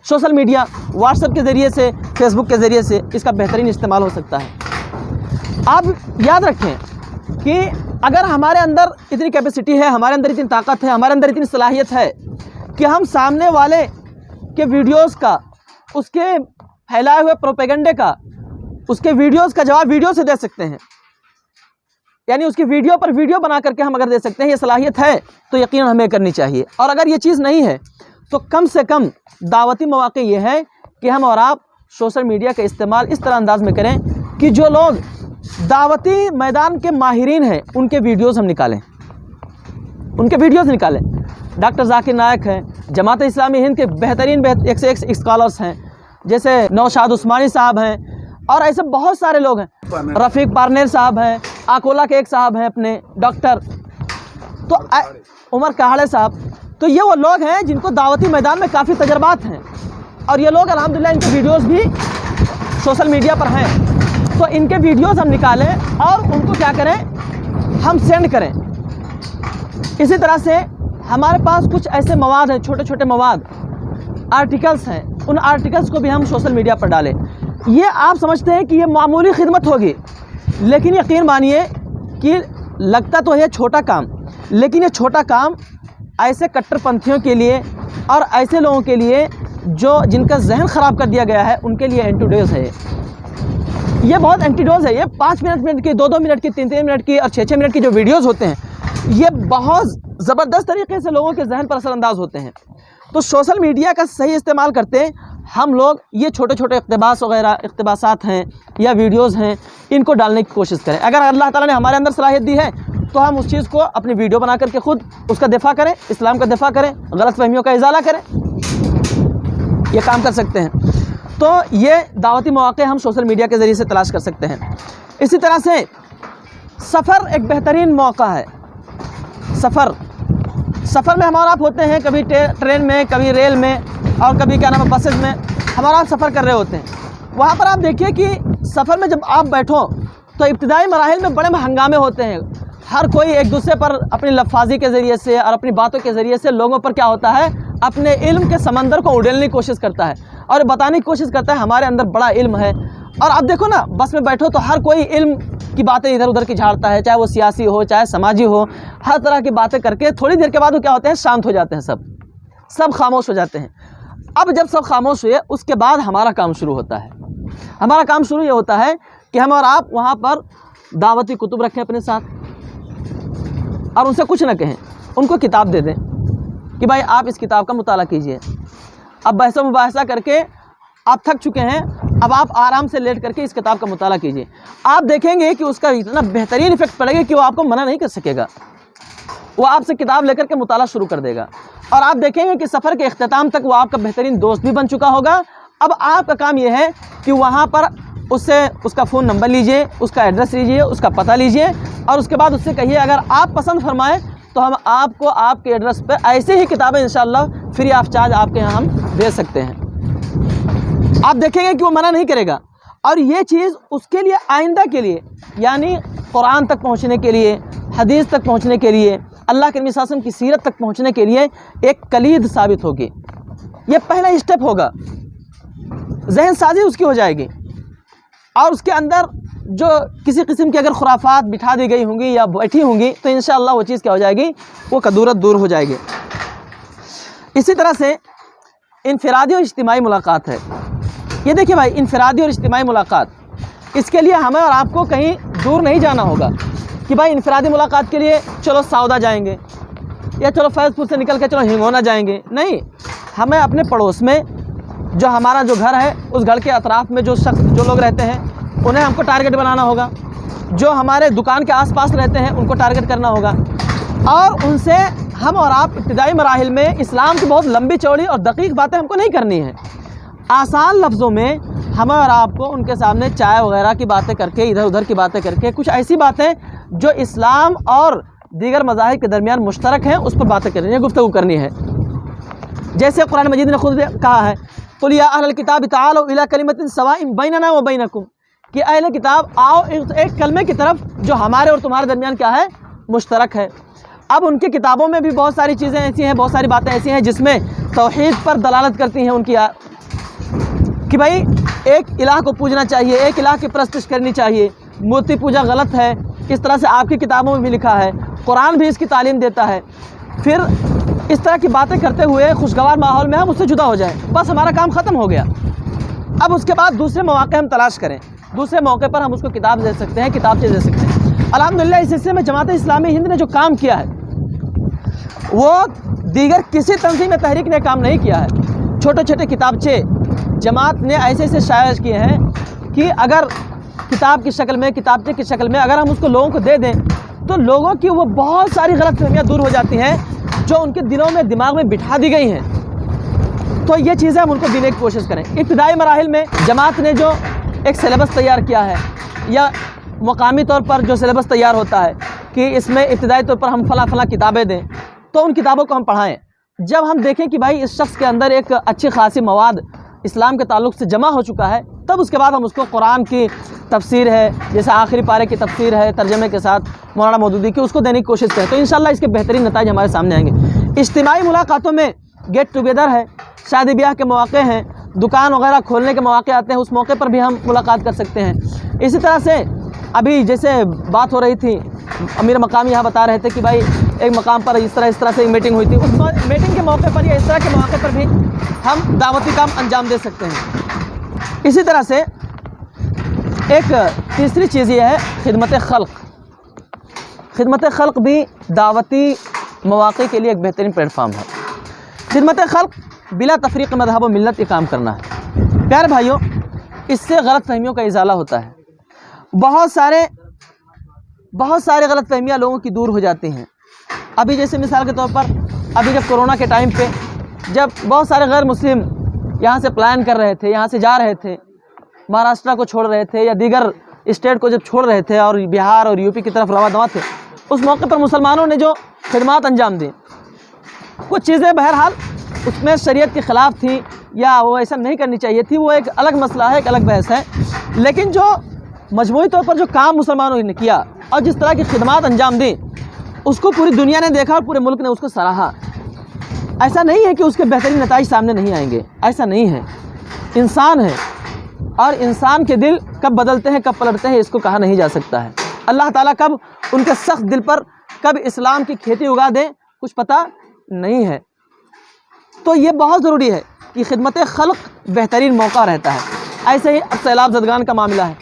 سوشل میڈیا واٹس ایپ کے ذریعے سے، فیس بک کے ذریعے سے اس کا بہترین استعمال ہو سکتا ہے۔ آپ یاد رکھیں کہ اگر ہمارے اندر اتنی کیپیسٹی ہے، ہمارے اندر اتنی طاقت ہے، ہمارے اندر اتنی صلاحیت ہے کہ ہم سامنے والے کے ویڈیوز کا، اس کے پھیلائے ہوئے پروپیگنڈے کا، اس کے ویڈیوز کا جواب ویڈیو سے دے سکتے ہیں، یعنی اس کی ویڈیو پر ویڈیو بنا کر کے ہم اگر دے سکتے ہیں، یہ صلاحیت ہے تو یقیناً ہمیں کرنی چاہیے۔ اور اگر یہ چیز نہیں ہے تو کم سے کم دعوتی مواقع یہ ہے کہ ہم اور آپ سوشل میڈیا کا استعمال اس طرح انداز میں کریں کہ جو لوگ دعوتی میدان کے ماہرین ہیں ان کے ویڈیوز ہم نکالیں، ان کے ویڈیوز نکالیں۔ ڈاکٹر ذاکر نائک ہیں، جماعت اسلامی ہند کے بہترین ایک سے ایک اسکالرس ہیں، جیسے نوشاد عثمانی صاحب ہیں، اور ایسے بہت سارے لوگ ہیں، رفیق پارنیر صاحب ہیں، آکولا کے ایک صاحب ہیں اپنے ڈاکٹر، تو عمر کہاڑے صاحب، تو یہ وہ لوگ ہیں جن کو دعوتی میدان میں کافی تجربات ہیں، اور یہ لوگ الحمدللہ ان کے ویڈیوز بھی سوشل میڈیا پر ہیں۔ تو ان کے ویڈیوز ہم نکالیں اور ان کو کیا کریں، ہم سینڈ کریں۔ اسی طرح سے ہمارے پاس کچھ ایسے مواد ہیں، چھوٹے چھوٹے مواد، آرٹیکلز ہیں، ان آرٹیکلز کو بھی ہم سوشل میڈیا پر ڈالیں۔ یہ آپ سمجھتے ہیں کہ یہ معمولی خدمت ہوگی، لیکن یقین مانیے کہ لگتا تو ہے چھوٹا کام، لیکن یہ چھوٹا کام ایسے کٹر پنتھیوں کے لیے اور ایسے لوگوں کے لیے جو جن کا ذہن خراب کر دیا گیا ہے، ان کے لیے اینٹیڈوز ہے۔ یہ بہت اینٹیڈوز ہے۔ یہ 5 منٹ کی، 2 منٹ کی، 3 منٹ کی اور 6 منٹ کی جو ویڈیوز ہوتے ہیں، یہ بہت زبردست طریقے سے لوگوں کے ذہن پر اثر انداز ہوتے ہیں۔ تو سوشل میڈیا کا صحیح استعمال کرتے ہم لوگ یہ چھوٹے چھوٹے اقتباسات ہیں یا ویڈیوز ہیں، ان کو ڈالنے کی کوشش کریں۔ اگر اللہ تعالیٰ نے ہمارے اندر صلاحیت دی ہے تو ہم اس چیز کو اپنی ویڈیو بنا کر کے خود اس کا دفاع کریں، اسلام کا دفاع کریں، غلط فہمیوں کا ازالہ کریں، یہ کام کر سکتے ہیں۔ تو یہ دعوتی مواقع ہم سوشل میڈیا کے ذریعے سے تلاش کر سکتے ہیں۔ اسی طرح سے سفر ایک بہترین موقع ہے۔ سفر میں ہم اور آپ ہوتے ہیں، کبھی ٹرین میں، کبھی ریل میں، اور کبھی بسز میں ہم اور آپ سفر کر رہے ہوتے ہیں۔ وہاں پر آپ دیکھیے کہ سفر میں جب آپ بیٹھو تو ابتدائی مراحل میں بڑے ہنگامے ہوتے ہیں، ہر کوئی ایک دوسرے پر اپنی لفاظی کے ذریعے سے اور اپنی باتوں کے ذریعے سے لوگوں پر کیا ہوتا ہے، اپنے علم کے سمندر کو اڈیلنے کی کوشش کرتا ہے اور بتانے کی کوشش کرتا ہے ہمارے اندر بڑا علم ہے۔ اور آپ دیکھو نا، بس میں بیٹھو تو ہر کوئی علم کی باتیں ادھر ادھر کی جھاڑتا ہے، چاہے وہ سیاسی ہو چاہے سماجی ہو، ہر طرح کی باتیں کر کے تھوڑی دیر کے بعد وہ کیا ہوتے ہیں، شانت ہو جاتے ہیں، سب خاموش ہو جاتے ہیں۔ اب جب سب خاموش ہوئے اس کے بعد ہمارا کام شروع ہوتا ہے۔ ہمارا کام شروع یہ ہوتا ہے کہ ہم اور آپ وہاں پر دعوتی کتب رکھیں اپنے ساتھ اور ان سے کچھ نہ کہیں، ان کو کتاب دے دیں کہ بھائی آپ اس کتاب کا مطالعہ کیجئے۔ اب بحث و مباحثہ کر کے آپ تھک چکے ہیں، اب آپ آرام سے لیٹ کر کے اس کتاب کا مطالعہ کیجئے۔ آپ دیکھیں گے کہ اس کا اتنا بہترین ایفیکٹ پڑے گا کہ وہ آپ کو منع نہیں کر سکے گا، وہ آپ سے کتاب لے کر کے مطالعہ شروع کر دے گا۔ اور آپ دیکھیں گے کہ سفر کے اختتام تک وہ آپ کا بہترین دوست بھی بن چکا ہوگا۔ اب آپ کا کام یہ ہے کہ وہاں پر اس کا فون نمبر لیجئے، اس کا ایڈریس لیجئے، اس کا پتہ لیجئے، اور اس کے بعد اس سے کہیے اگر آپ پسند فرمائیں تو ہم آپ کو آپ کے ایڈریس پہ ایسے ہی کتابیں انشاءاللہ فری آف چارج آپ کے یہاں ہم دے سکتے ہیں۔ آپ دیکھیں گے کہ وہ منع نہیں کرے گا، اور یہ چیز اس کے لیے آئندہ کے لیے، یعنی قرآن تک پہنچنے کے لیے، حدیث تک پہنچنے کے لیے، اللہ کے نبی صلی اللہ علیہ وسلم کی سیرت تک پہنچنے کے لیے ایک کلید ثابت ہوگی۔ یہ پہلا اسٹیپ ہوگا، ذہن سازی اس کی ہو جائے گی، اور اس کے اندر جو کسی قسم کی اگر خرافات بٹھا دی گئی ہوں گی یا بیٹھی ہوں گی تو انشاءاللہ وہ چیز کیا ہو جائے گی، وہ کدورت دور ہو جائے گی۔ اسی طرح سے انفرادی اور اجتماعی ملاقات ہے۔ یہ دیکھیں بھائی، انفرادی اور اجتماعی ملاقات، اس کے لیے ہمیں اور آپ کو کہیں دور نہیں جانا ہوگا کہ بھائی انفرادی ملاقات کے لیے چلو سودا جائیں گے یا چلو فیض پور سے نکل کے چلو ہنگونا جائیں گے، نہیں، ہمیں اپنے پڑوس میں جو ہمارا جو گھر ہے اس گھر کے اطراف میں جو لوگ رہتے ہیں انہیں ہم کو ٹارگٹ بنانا ہوگا، جو ہمارے دکان کے آس پاس رہتے ہیں ان کو ٹارگٹ کرنا ہوگا، اور ان سے ہم اور آپ ابتدائی مراحل میں اسلام کی بہت لمبی چوڑی اور دقیق باتیں ہم کو نہیں کرنی ہیں۔ آسان لفظوں میں ہمیں اور آپ کو ان کے سامنے چائے وغیرہ کی باتیں کر کے، ادھر ادھر کی باتیں کر کے، کچھ ایسی باتیں جو اسلام اور دیگر مذاہب کے درمیان مشترک ہیں اس پر باتیں کرنی ہے، گفتگو کرنی ہے۔ جیسے قرآن مجید نے خود کہا ہے، قُلْ يَا أَهْلَ الْكِتَابِ تَعَالَوْا إِلَىٰ كَلِمَةٍ سَوَاءٍ بَيْنَنَا وَبَيْنَكُمْ، کہ اہل کتاب آؤ ایک کلمے کی طرف جو ہمارے اور تمہارے درمیان کیا ہے، مشترک ہے۔ اب ان کی کتابوں میں بھی بہت ساری چیزیں ایسی ہیں، بہت ساری باتیں ایسی ہیں جس میں توحید پر دلالت کرتی ہیں ان کی، کہ بھائی ایک الہ کو پوجنا چاہیے، ایک الہ کی پرستش کرنی چاہیے، مورتی پوجا غلط ہے، اس طرح سے آپ کی کتابوں میں بھی لکھا ہے، قرآن بھی اس کی تعلیم دیتا ہے۔ پھر اس طرح کی باتیں کرتے ہوئے خوشگوار ماحول میں ہم اس سے جدا ہو جائیں، بس ہمارا کام ختم ہو گیا۔ اب اس کے بعد دوسرے مواقع ہم تلاش کریں، دوسرے موقع پر ہم اس کو کتاب دے سکتے ہیں، کتابچے دے سکتے ہیں۔ الحمدللہ اس سلسلے میں جماعت اسلامی ہند نے جو کام کیا ہے وہ دیگر کسی تنظیم تحریک نے کام نہیں کیا ہے۔ چھوٹے چھوٹے کتابچے جماعت نے ایسے شائع کیے ہیں کہ اگر کتاب کی شکل میں، کتابچے کی شکل میں اگر ہم اس کو لوگوں کو دے دیں تو لوگوں کی وہ بہت ساری غلط فہمیاں دور ہو جاتی ہیں جو ان کے دلوں میں، دماغ میں بٹھا دی گئی ہیں۔ تو یہ چیزیں ہم ان کو دینے کی کوشش کریں۔ ابتدائی مراحل میں جماعت نے جو ایک سلیبس تیار کیا ہے، یا مقامی طور پر جو سلیبس تیار ہوتا ہے کہ اس میں ابتدائی طور پر ہم فلاں کتابیں دیں، تو ان کتابوں کو ہم پڑھائیں۔ جب ہم دیکھیں کہ بھائی اس شخص کے اندر ایک اچھی خاصی مواد اسلام کے تعلق سے جمع ہو چکا ہے، تب اس کے بعد ہم اس کو قرآن کی تفسیر ہے، جیسے آخری پارے کی تفسیر ہے ترجمے کے ساتھ مولانا مودودی کی، اس کو دینے کی کوشش کریں، تو انشاءاللہ اس کے بہترین نتائج ہمارے سامنے آئیں گے۔ اجتماعی ملاقاتوں میں گیٹ ٹوگیدر ہے، شادی بیاہ کے مواقع ہیں، دکان وغیرہ کھولنے کے مواقع آتے ہیں، اس موقع پر بھی ہم ملاقات کر سکتے ہیں۔ اسی طرح سے ابھی جیسے بات ہو رہی تھی، امیر مقام یہاں بتا رہے تھے کہ بھائی ایک مقام پر اس طرح سے ایک میٹنگ ہوئی تھی، اس میٹنگ کے موقع پر یا اس طرح کے مواقع پر بھی ہم دعوتی کام انجام دے سکتے ہیں۔ اسی طرح سے ایک تیسری چیز یہ ہے خدمت خلق۔ خدمت خلق بھی دعوتی مواقع کے لیے ایک بہترین پلیٹ فارم ہے۔ خدمت خلق بلا تفریق مذہب و ملت یہ کام کرنا ہے۔ پیارے بھائیوں، اس سے غلط فہمیوں کا ازالہ ہوتا ہے، بہت سارے غلط فہمیاں لوگوں کی دور ہو جاتی ہیں۔ ابھی جیسے مثال کے طور پر ابھی جب کورونا کے ٹائم پہ جب بہت سارے غیر مسلم یہاں سے پلان کر رہے تھے، یہاں سے جا رہے تھے، مہاراشٹر کو چھوڑ رہے تھے یا دیگر اسٹیٹ کو جب چھوڑ رہے تھے اور بہار اور یوپی کی طرف رواں دواں تھے، اس موقع پر مسلمانوں نے جو خدمات انجام دیں، کچھ چیزیں بہرحال اس میں شریعت کے خلاف تھیں یا وہ ایسا نہیں کرنی چاہیے تھی، وہ ایک الگ مسئلہ ہے، ایک الگ بحث ہے۔ لیکن جو مجموعی طور پر جو کام مسلمانوں نے کیا اور جس طرح کی خدمات انجام دیں، اس کو پوری دنیا نے دیکھا اور پورے ملک نے اس کو سراہا۔ ایسا نہیں ہے کہ اس کے بہترین نتائج سامنے نہیں آئیں گے، ایسا نہیں ہے۔ انسان ہے اور انسان کے دل کب بدلتے ہیں کب پلٹتے ہیں اس کو کہا نہیں جا سکتا ہے۔ اللہ تعالیٰ کب ان کے سخت دل پر کب اسلام کی کھیتی اگا دیں کچھ پتہ نہیں ہے۔ تو یہ بہت ضروری ہے کہ خدمت خلق بہترین موقع رہتا ہے۔ ایسے ہی اب سیلاب زدگان کا معاملہ ہے،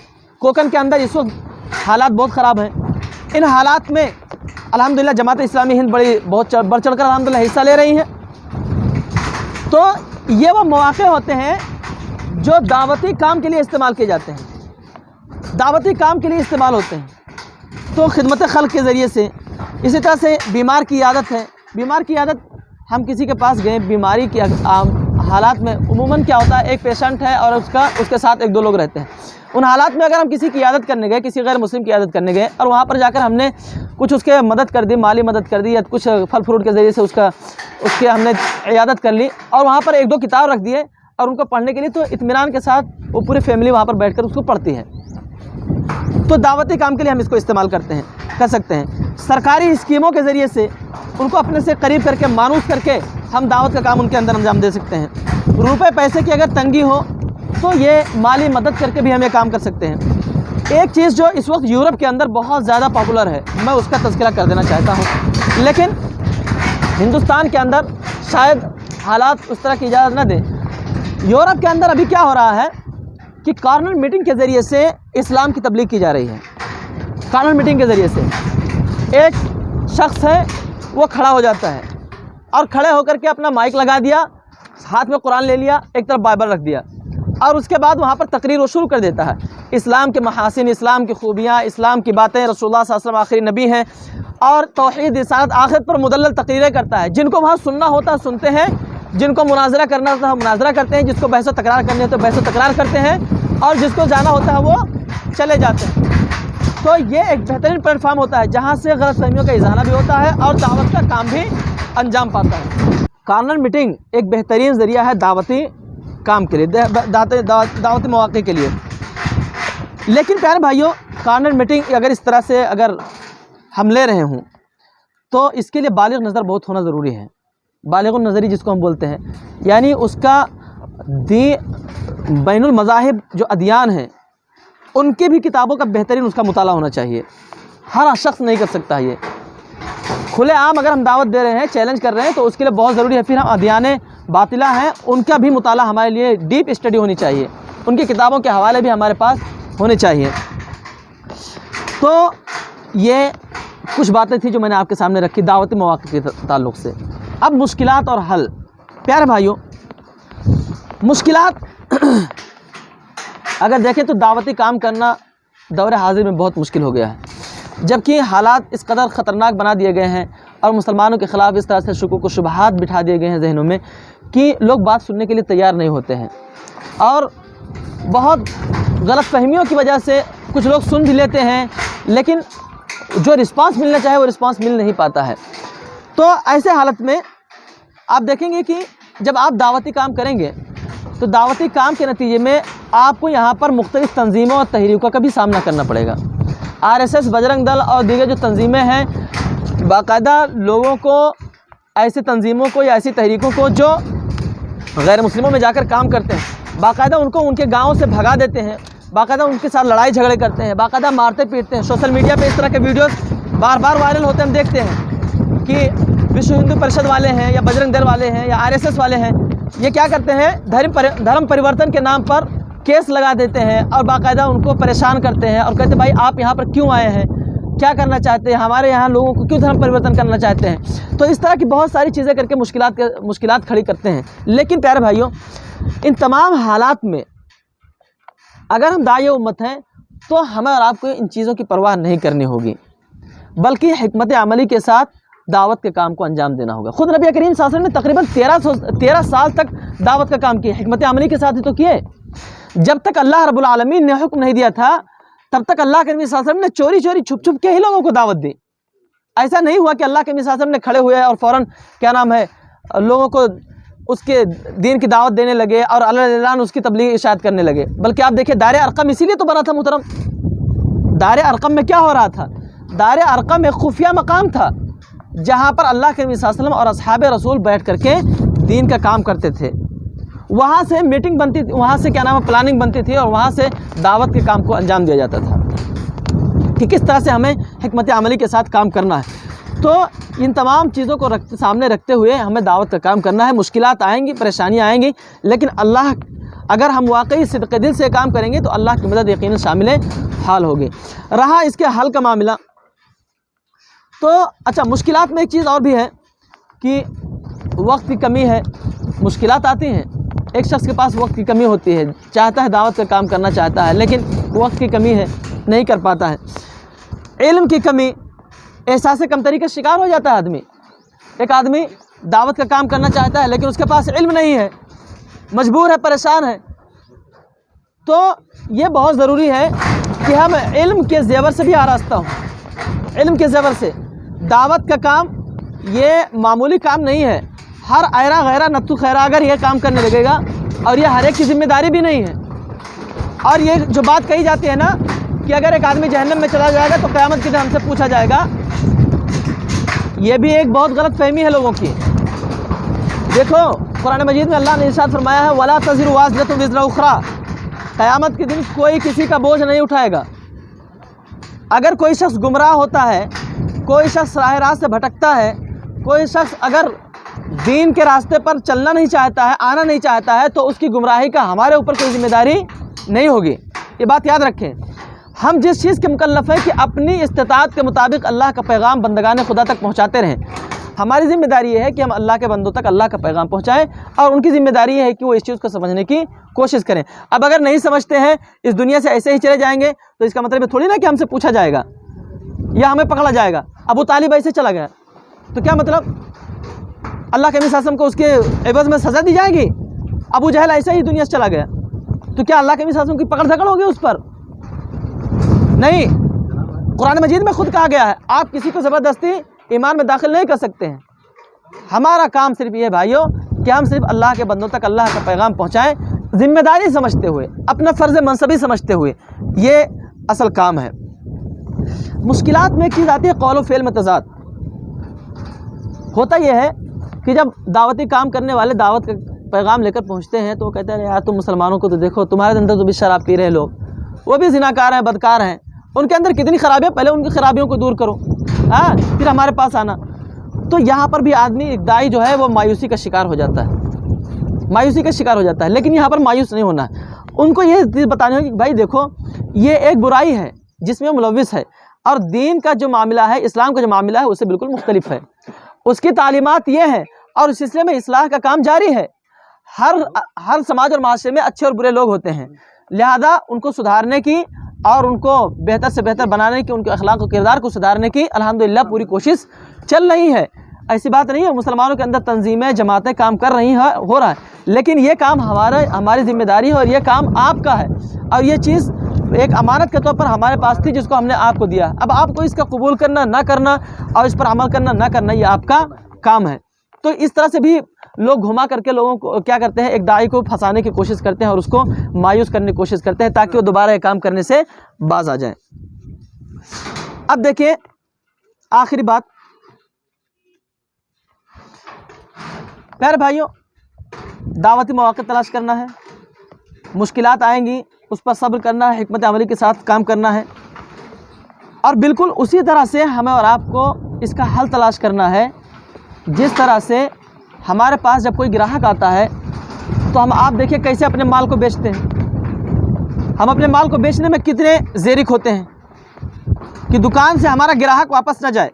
کوکن کے اندر اس وقت حالات بہت خراب ہیں۔ ان حالات میں الحمدللہ جماعت اسلامی ہند بہت بڑھ چڑھ کر الحمدللہ حصہ لے رہی ہے۔ تو یہ وہ مواقع ہوتے ہیں جو دعوتی کام کے لیے استعمال کیے جاتے ہیں، دعوتی کام کے لیے استعمال ہوتے ہیں۔ تو خدمت خلق کے ذریعے سے اسی طرح سے بیمار کی عادت ہے، بیمار کی عادت ہم کسی کے پاس گئے، بیماری کی حالات میں عموماً کیا ہوتا ہے، ایک پیشنٹ ہے اور اس کے ساتھ ایک دو لوگ رہتے ہیں۔ ان حالات میں اگر ہم کسی کی عادت کرنے گئے، کسی غیر مسلم کی عادت کرنے گئے اور وہاں پر جا کر ہم نے کچھ اس کے مدد کر دی، مالی مدد کر دی یا کچھ پھل فروٹ کے ذریعے سے اس کے ہم نے عیادت کر لی اور وہاں پر ایک دو کتاب رکھ دیے اور ان کو پڑھنے کے لیے، تو اطمینان کے ساتھ وہ پوری فیملی وہاں پر بیٹھ کر اس کو پڑھتی ہے۔ تو دعوتی کام کے لیے ہم اس کو استعمال کر سکتے ہیں۔ سرکاری اسکیموں کے ذریعے سے ان کو اپنے سے قریب کر کے مانوس کر کے ہم دعوت کا کام ان کے اندر انجام دے سکتے ہیں۔ روپے پیسے کی اگر تنگی ہو تو یہ مالی مدد کر کے بھی ہم یہ کام کر سکتے ہیں۔ ایک چیز جو اس وقت یورپ کے اندر بہت زیادہ پاپولر ہے، میں اس کا تذکرہ کر دینا چاہتا ہوں، لیکن ہندوستان کے اندر شاید حالات اس طرح کی اجازت نہ دیں۔ یورپ کے اندر ابھی کیا ہو رہا ہے کہ کارنر میٹنگ کے ذریعے سے اسلام کی تبلیغ کی جا رہی ہے۔ کارنر میٹنگ کے ذریعے سے ایک شخص ہے وہ کھڑا ہو جاتا ہے اور کھڑے ہو کر کے اپنا مائک لگا دیا، ہاتھ میں قرآن لے لیا، ایک طرف بائبل رکھ دیا اور اس کے بعد وہاں پر تقریر وہ شروع کر دیتا ہے، اسلام کے محاسن، اسلام کی خوبیاں، اسلام کی باتیں، رسول اللہ صلی اللہ علیہ وسلم آخری نبی ہیں، اور توحید رسالت آخرت پر مدلل تقریریں کرتا ہے۔ جن کو وہاں سننا ہوتا ہے سنتے ہیں، جن کو مناظرہ کرنا ہوتا ہے مناظرہ کرتے ہیں، جس کو بحث و تکرار کرنی ہوتا ہے بحث و تکرار کرتے ہیں، اور جس کو جانا ہوتا ہے وہ چلے جاتے ہیں۔ تو یہ ایک بہترین پلیٹ فارم ہوتا ہے جہاں سے غلط فہمیوں کا ازالہ بھی ہوتا ہے اور دعوت کا کام بھی انجام پاتا ہے۔ کارنر میٹنگ ایک بہترین ذریعہ ہے دعوتی کام کے لیے، دعوتی مواقع کے لیے۔ لیکن پیارے بھائیوں، کارنر میٹنگ اگر اس طرح سے اگر ہم لے رہے ہوں تو اس کے لیے بالغ نظر بہت ہونا ضروری ہے۔ بالغ النظری جس کو ہم بولتے ہیں، یعنی اس کا بین المذاہب جو ادیان ہیں ان کی بھی کتابوں کا بہترین اس کا مطالعہ ہونا چاہیے۔ ہر شخص نہیں کر سکتا یہ کھلے عام، اگر ہم دعوت دے رہے ہیں، چیلنج کر رہے ہیں تو اس کے لیے بہت ضروری ہے۔ پھر ہم ادیان باطلہ ہیں ان کا بھی مطالعہ ہمارے لیے ڈیپ اسٹڈی ہونی چاہیے، ان کی کتابوں کے حوالے بھی ہمارے پاس ہونے چاہیے۔ تو یہ کچھ باتیں تھیں جو میں نے آپ کے سامنے رکھی دعوتی مواقع کے تعلق سے۔ اب مشکلات اور حل۔ پیارے بھائیوں، مشکلات اگر دیکھیں تو دعوتی کام کرنا دور حاضر میں بہت مشکل ہو گیا ہے، جبکہ حالات اس قدر خطرناک بنا دیے گئے ہیں اور مسلمانوں کے خلاف اس طرح سے شکوک و شبہات بٹھا دیے گئے ہیں ذہنوں میں کہ لوگ بات سننے کے لیے تیار نہیں ہوتے ہیں، اور بہت غلط فہمیوں کی وجہ سے کچھ لوگ سن بھی لیتے ہیں لیکن جو رسپانس ملنا چاہے وہ رسپانس مل نہیں پاتا ہے۔ تو ایسے حالت میں آپ دیکھیں گے کہ جب آپ دعوتی کام کریں گے تو دعوتی کام کے نتیجے میں آپ کو یہاں پر مختلف تنظیموں اور تحریکوں کا بھی سامنا کرنا پڑے گا۔ RSS، بجرنگ دل اور دیگر جو تنظیمیں ہیں باقاعدہ لوگوں کو، ایسی تنظیموں کو یا ایسی تحریکوں کو جو غیر مسلموں میں جا کر کام کرتے ہیں، باقاعدہ ان کو ان کے گاؤں سے بھگا دیتے ہیں، باقاعدہ ان کے ساتھ لڑائی جھگڑے کرتے ہیں، باقاعدہ مارتے پیٹتے ہیں۔ سوشل میڈیا پہ اس طرح کے ویڈیوز بار بار وائرل ہوتے ہم دیکھتے ہیں کہ وشو ہندو پریشد والے ہیں یا بجرنگ دل والے ہیں یا RSS والے ہیں، یہ کیا کرتے ہیں، دھرم پریورتن کے نام پر کیس لگا دیتے ہیں اور باقاعدہ ان کو پریشان کرتے ہیں اور کہتے ہیں بھائی آپ یہاں پر کیوں آئے ہیں، کیا کرنا چاہتے ہیں, ہمارے یہاں لوگوں کو کیوں دھرم پریورتن کرنا چاہتے ہیں. تو اس طرح کی بہت ساری چیزیں کر کے مشکلات کھڑی کرتے ہیں. لیکن پیارے بھائیوں, ان تمام حالات میں اگر ہم داعی امت ہیں تو ہمیں اور آپ کو ان چیزوں کی پرواہ نہیں کرنی ہوگی, بلکہ حکمت عملی کے ساتھ دعوت کے کام کو انجام دینا ہوگا. خود نبی کریم صلی اللہ علیہ وسلم نے تقریباً 13 سال تک دعوت کا کام کیا, حکمت عملی کے ساتھ ہی تو کیے. جب تک اللہ رب العالمین نے حکم نہیں دیا تھا تب تک اللہ کے نبی صلی اللہ علیہ وسلم نے چوری چوری چھپ چھپ کے ہی لوگوں کو دعوت دی. ایسا نہیں ہوا کہ اللہ کے نبی صلی اللہ علیہ وسلم نے کھڑے ہوئے اور فوراً کیا نام ہے لوگوں کو اس کے دین کی دعوت دینے لگے اور اللہ اس کی تبلیغ اشاعت کرنے لگے. بلکہ آپ دیکھیں دار ارقم اسی لیے تو بنا تھا محترم. دار ارقم میں کیا ہو رہا تھا؟ دار ارقم ایک خفیہ مقام تھا جہاں پر اللہ کے نبی صلی اللہ علیہ وسلم اور اصحاب رسول بیٹھ کر کے دین کا کام کرتے تھے. وہاں سے میٹنگ بنتی تھی, وہاں سے کیا نام ہے پلاننگ بنتی تھی, اور وہاں سے دعوت کے کام کو انجام دیا جاتا تھا کہ کس طرح سے ہمیں حکمت عملی کے ساتھ کام کرنا ہے. تو ان تمام چیزوں کو سامنے رکھتے ہوئے ہمیں دعوت کا کام کرنا ہے. مشکلات آئیں گی, پریشانیاں آئیں گی, لیکن اللہ اگر ہم واقعی صدق دل سے کام کریں گے تو اللہ کی مدد یقیناً شامل حال ہوگی. رہا اس کے حل کا معاملہ, تو اچھا مشکلات میں ایک چیز اور بھی ہے کہ وقت کی کمی ہے. مشکلات آتی ہیں, ایک شخص کے پاس وقت کی کمی ہوتی ہے, چاہتا ہے دعوت کا کام کرنا چاہتا ہے لیکن وقت کی کمی ہے, نہیں کر پاتا ہے. علم کی کمی, احساس کمتری کا شکار ہو جاتا ہے آدمی. ایک آدمی دعوت کا کام کرنا چاہتا ہے لیکن اس کے پاس علم نہیں ہے, مجبور ہے, پریشان ہے. تو یہ بہت ضروری ہے کہ ہم علم کے زیور سے بھی آراستہ ہوں. علم کے زیور سے دعوت کا کام یہ معمولی کام نہیں ہے. ہر ایرا غیرہ نتو خیرہ اگر یہ کام کرنے لگے گا, اور یہ ہر ایک کی ذمہ داری بھی نہیں ہے. اور یہ جو بات کہی جاتی ہے نا کہ اگر ایک آدمی جہنم میں چلا جائے گا تو قیامت کے دن ہم سے پوچھا جائے گا, یہ بھی ایک بہت غلط فہمی ہے لوگوں کی. دیکھو قرآن مجید میں اللہ نے ارشاد فرمایا ہے وَلَا تَزِرُ وَازِرَةٌ وِزْرَ أُخْرَىٰ. قیامت کے دن کوئی کسی کا بوجھ نہیں اٹھائے گا. اگر کوئی شخص گمراہ ہوتا ہے, کوئی شخص راہ راست سے بھٹکتا ہے, کوئی شخص اگر دین کے راستے پر چلنا نہیں چاہتا ہے, آنا نہیں چاہتا ہے, تو اس کی گمراہی کا ہمارے اوپر کوئی ذمہ داری نہیں ہوگی. یہ بات یاد رکھیں. ہم جس چیز کے مکلف ہیں کہ اپنی استطاعت کے مطابق اللہ کا پیغام بندگان خدا تک پہنچاتے رہیں. ہماری ذمہ داری یہ ہے کہ ہم اللہ کے بندوں تک اللہ کا پیغام پہنچائیں, اور ان کی ذمہ داری یہ ہے کہ وہ اس چیز کو سمجھنے کی کوشش کریں. اب اگر نہیں سمجھتے ہیں, اس دنیا سے ایسے ہی چلے جائیں گے, تو اس کا مطلب یہ تھوڑی نا کہ ہم سے پوچھا جائے گا یا ہمیں پکڑا جائے گا. ابو طالب ایسے چلا گیا تو کیا مطلب اللہ کے نبی صلی اللہ علیہ وسلم کو اس کے عوض میں سزا دی جائے گی؟ ابو جہل ایسے ہی دنیا سے چلا گیا تو کیا اللہ کے نبی صلی اللہ علیہ وسلم کی پکڑ دھکڑ ہوگی اس پر؟ نہیں. قرآن مجید میں خود کہا گیا ہے آپ کسی کو زبردستی ایمان میں داخل نہیں کر سکتے ہیں. ہمارا کام صرف یہ ہے بھائیوں کہ ہم صرف اللہ کے بندوں تک اللہ کا پیغام پہنچائیں, ذمہ داری سمجھتے ہوئے, اپنا فرض منصبی سمجھتے ہوئے. یہ اصل کام ہے. مشکلات میں ایک چیز آتی ہے قول و فعل میں تضاد. ہوتا یہ ہے کہ جب دعوتی کام کرنے والے دعوت کا پیغام لے کر پہنچتے ہیں تو وہ کہتے ہیں یار تم مسلمانوں کو تو دیکھو, تمہارے اندر تو بھی شراب پی رہے لوگ, وہ بھی زناکار ہیں, بدکار ہیں, ان کے اندر کتنی خرابیاں, پہلے ان کی خرابیوں کو دور کرو, ہاں پھر ہمارے پاس آنا. تو یہاں پر بھی آدمی ایک داعی جو ہے وہ مایوسی کا شکار ہو جاتا ہے, مایوسی کا شکار ہو جاتا ہے. لیکن یہاں پر مایوس نہیں ہونا ہے. ان کو یہ چیز بتانی ہوگی کہ بھائی دیکھو یہ ایک برائی ہے جس میں ملوث ہے, اور دین کا جو معاملہ ہے, اسلام کا جو معاملہ ہے, اس سے بالکل مختلف ہے. اس کی تعلیمات یہ ہیں, اور اس سلسلے میں اصلاح کا کام جاری ہے. ہر سماج اور معاشرے میں اچھے اور برے لوگ ہوتے ہیں, لہذا ان کو سدھارنے کی اور ان کو بہتر سے بہتر بنانے کی, ان کے اخلاق و کردار کو سدھارنے کی الحمدللہ پوری کوشش چل رہی ہے. ایسی بات نہیں ہے, مسلمانوں کے اندر تنظیمیں, جماعتیں کام کر رہی ہیں, ہو رہا ہے, لیکن یہ کام ہماری ذمہ داری ہے, اور یہ کام آپ کا ہے, اور یہ چیز ایک امانت کے طور پر ہمارے پاس تھی جس کو ہم نے آپ کو دیا. اب آپ کو اس کا قبول کرنا نہ کرنا اور اس پر عمل کرنا نہ کرنا یہ آپ کا کام ہے. تو اس طرح سے بھی لوگ گھما کر کے لوگوں کو کیا کرتے ہیں, ایک داعی کو پھنسانے کی کوشش کرتے ہیں اور اس کو مایوس کرنے کی کوشش کرتے ہیں تاکہ وہ دوبارہ یہ کام کرنے سے باز آ جائیں. اب دیکھیں آخری بات, پیارے بھائیوں, دعوتی مواقع تلاش کرنا ہے, مشکلات آئیں گی اس پر صبر کرنا ہے, حکمت عملی کے ساتھ کام کرنا ہے, اور بالکل اسی طرح سے ہمیں اور آپ کو اس کا حل تلاش کرنا ہے جس طرح سے ہمارے پاس جب کوئی گراہک آتا ہے تو ہم آپ دیکھیں کیسے اپنے مال کو بیچتے ہیں. ہم اپنے مال کو بیچنے میں کتنے زیرک ہوتے ہیں, کہ دکان سے ہمارا گراہک واپس نہ جائے،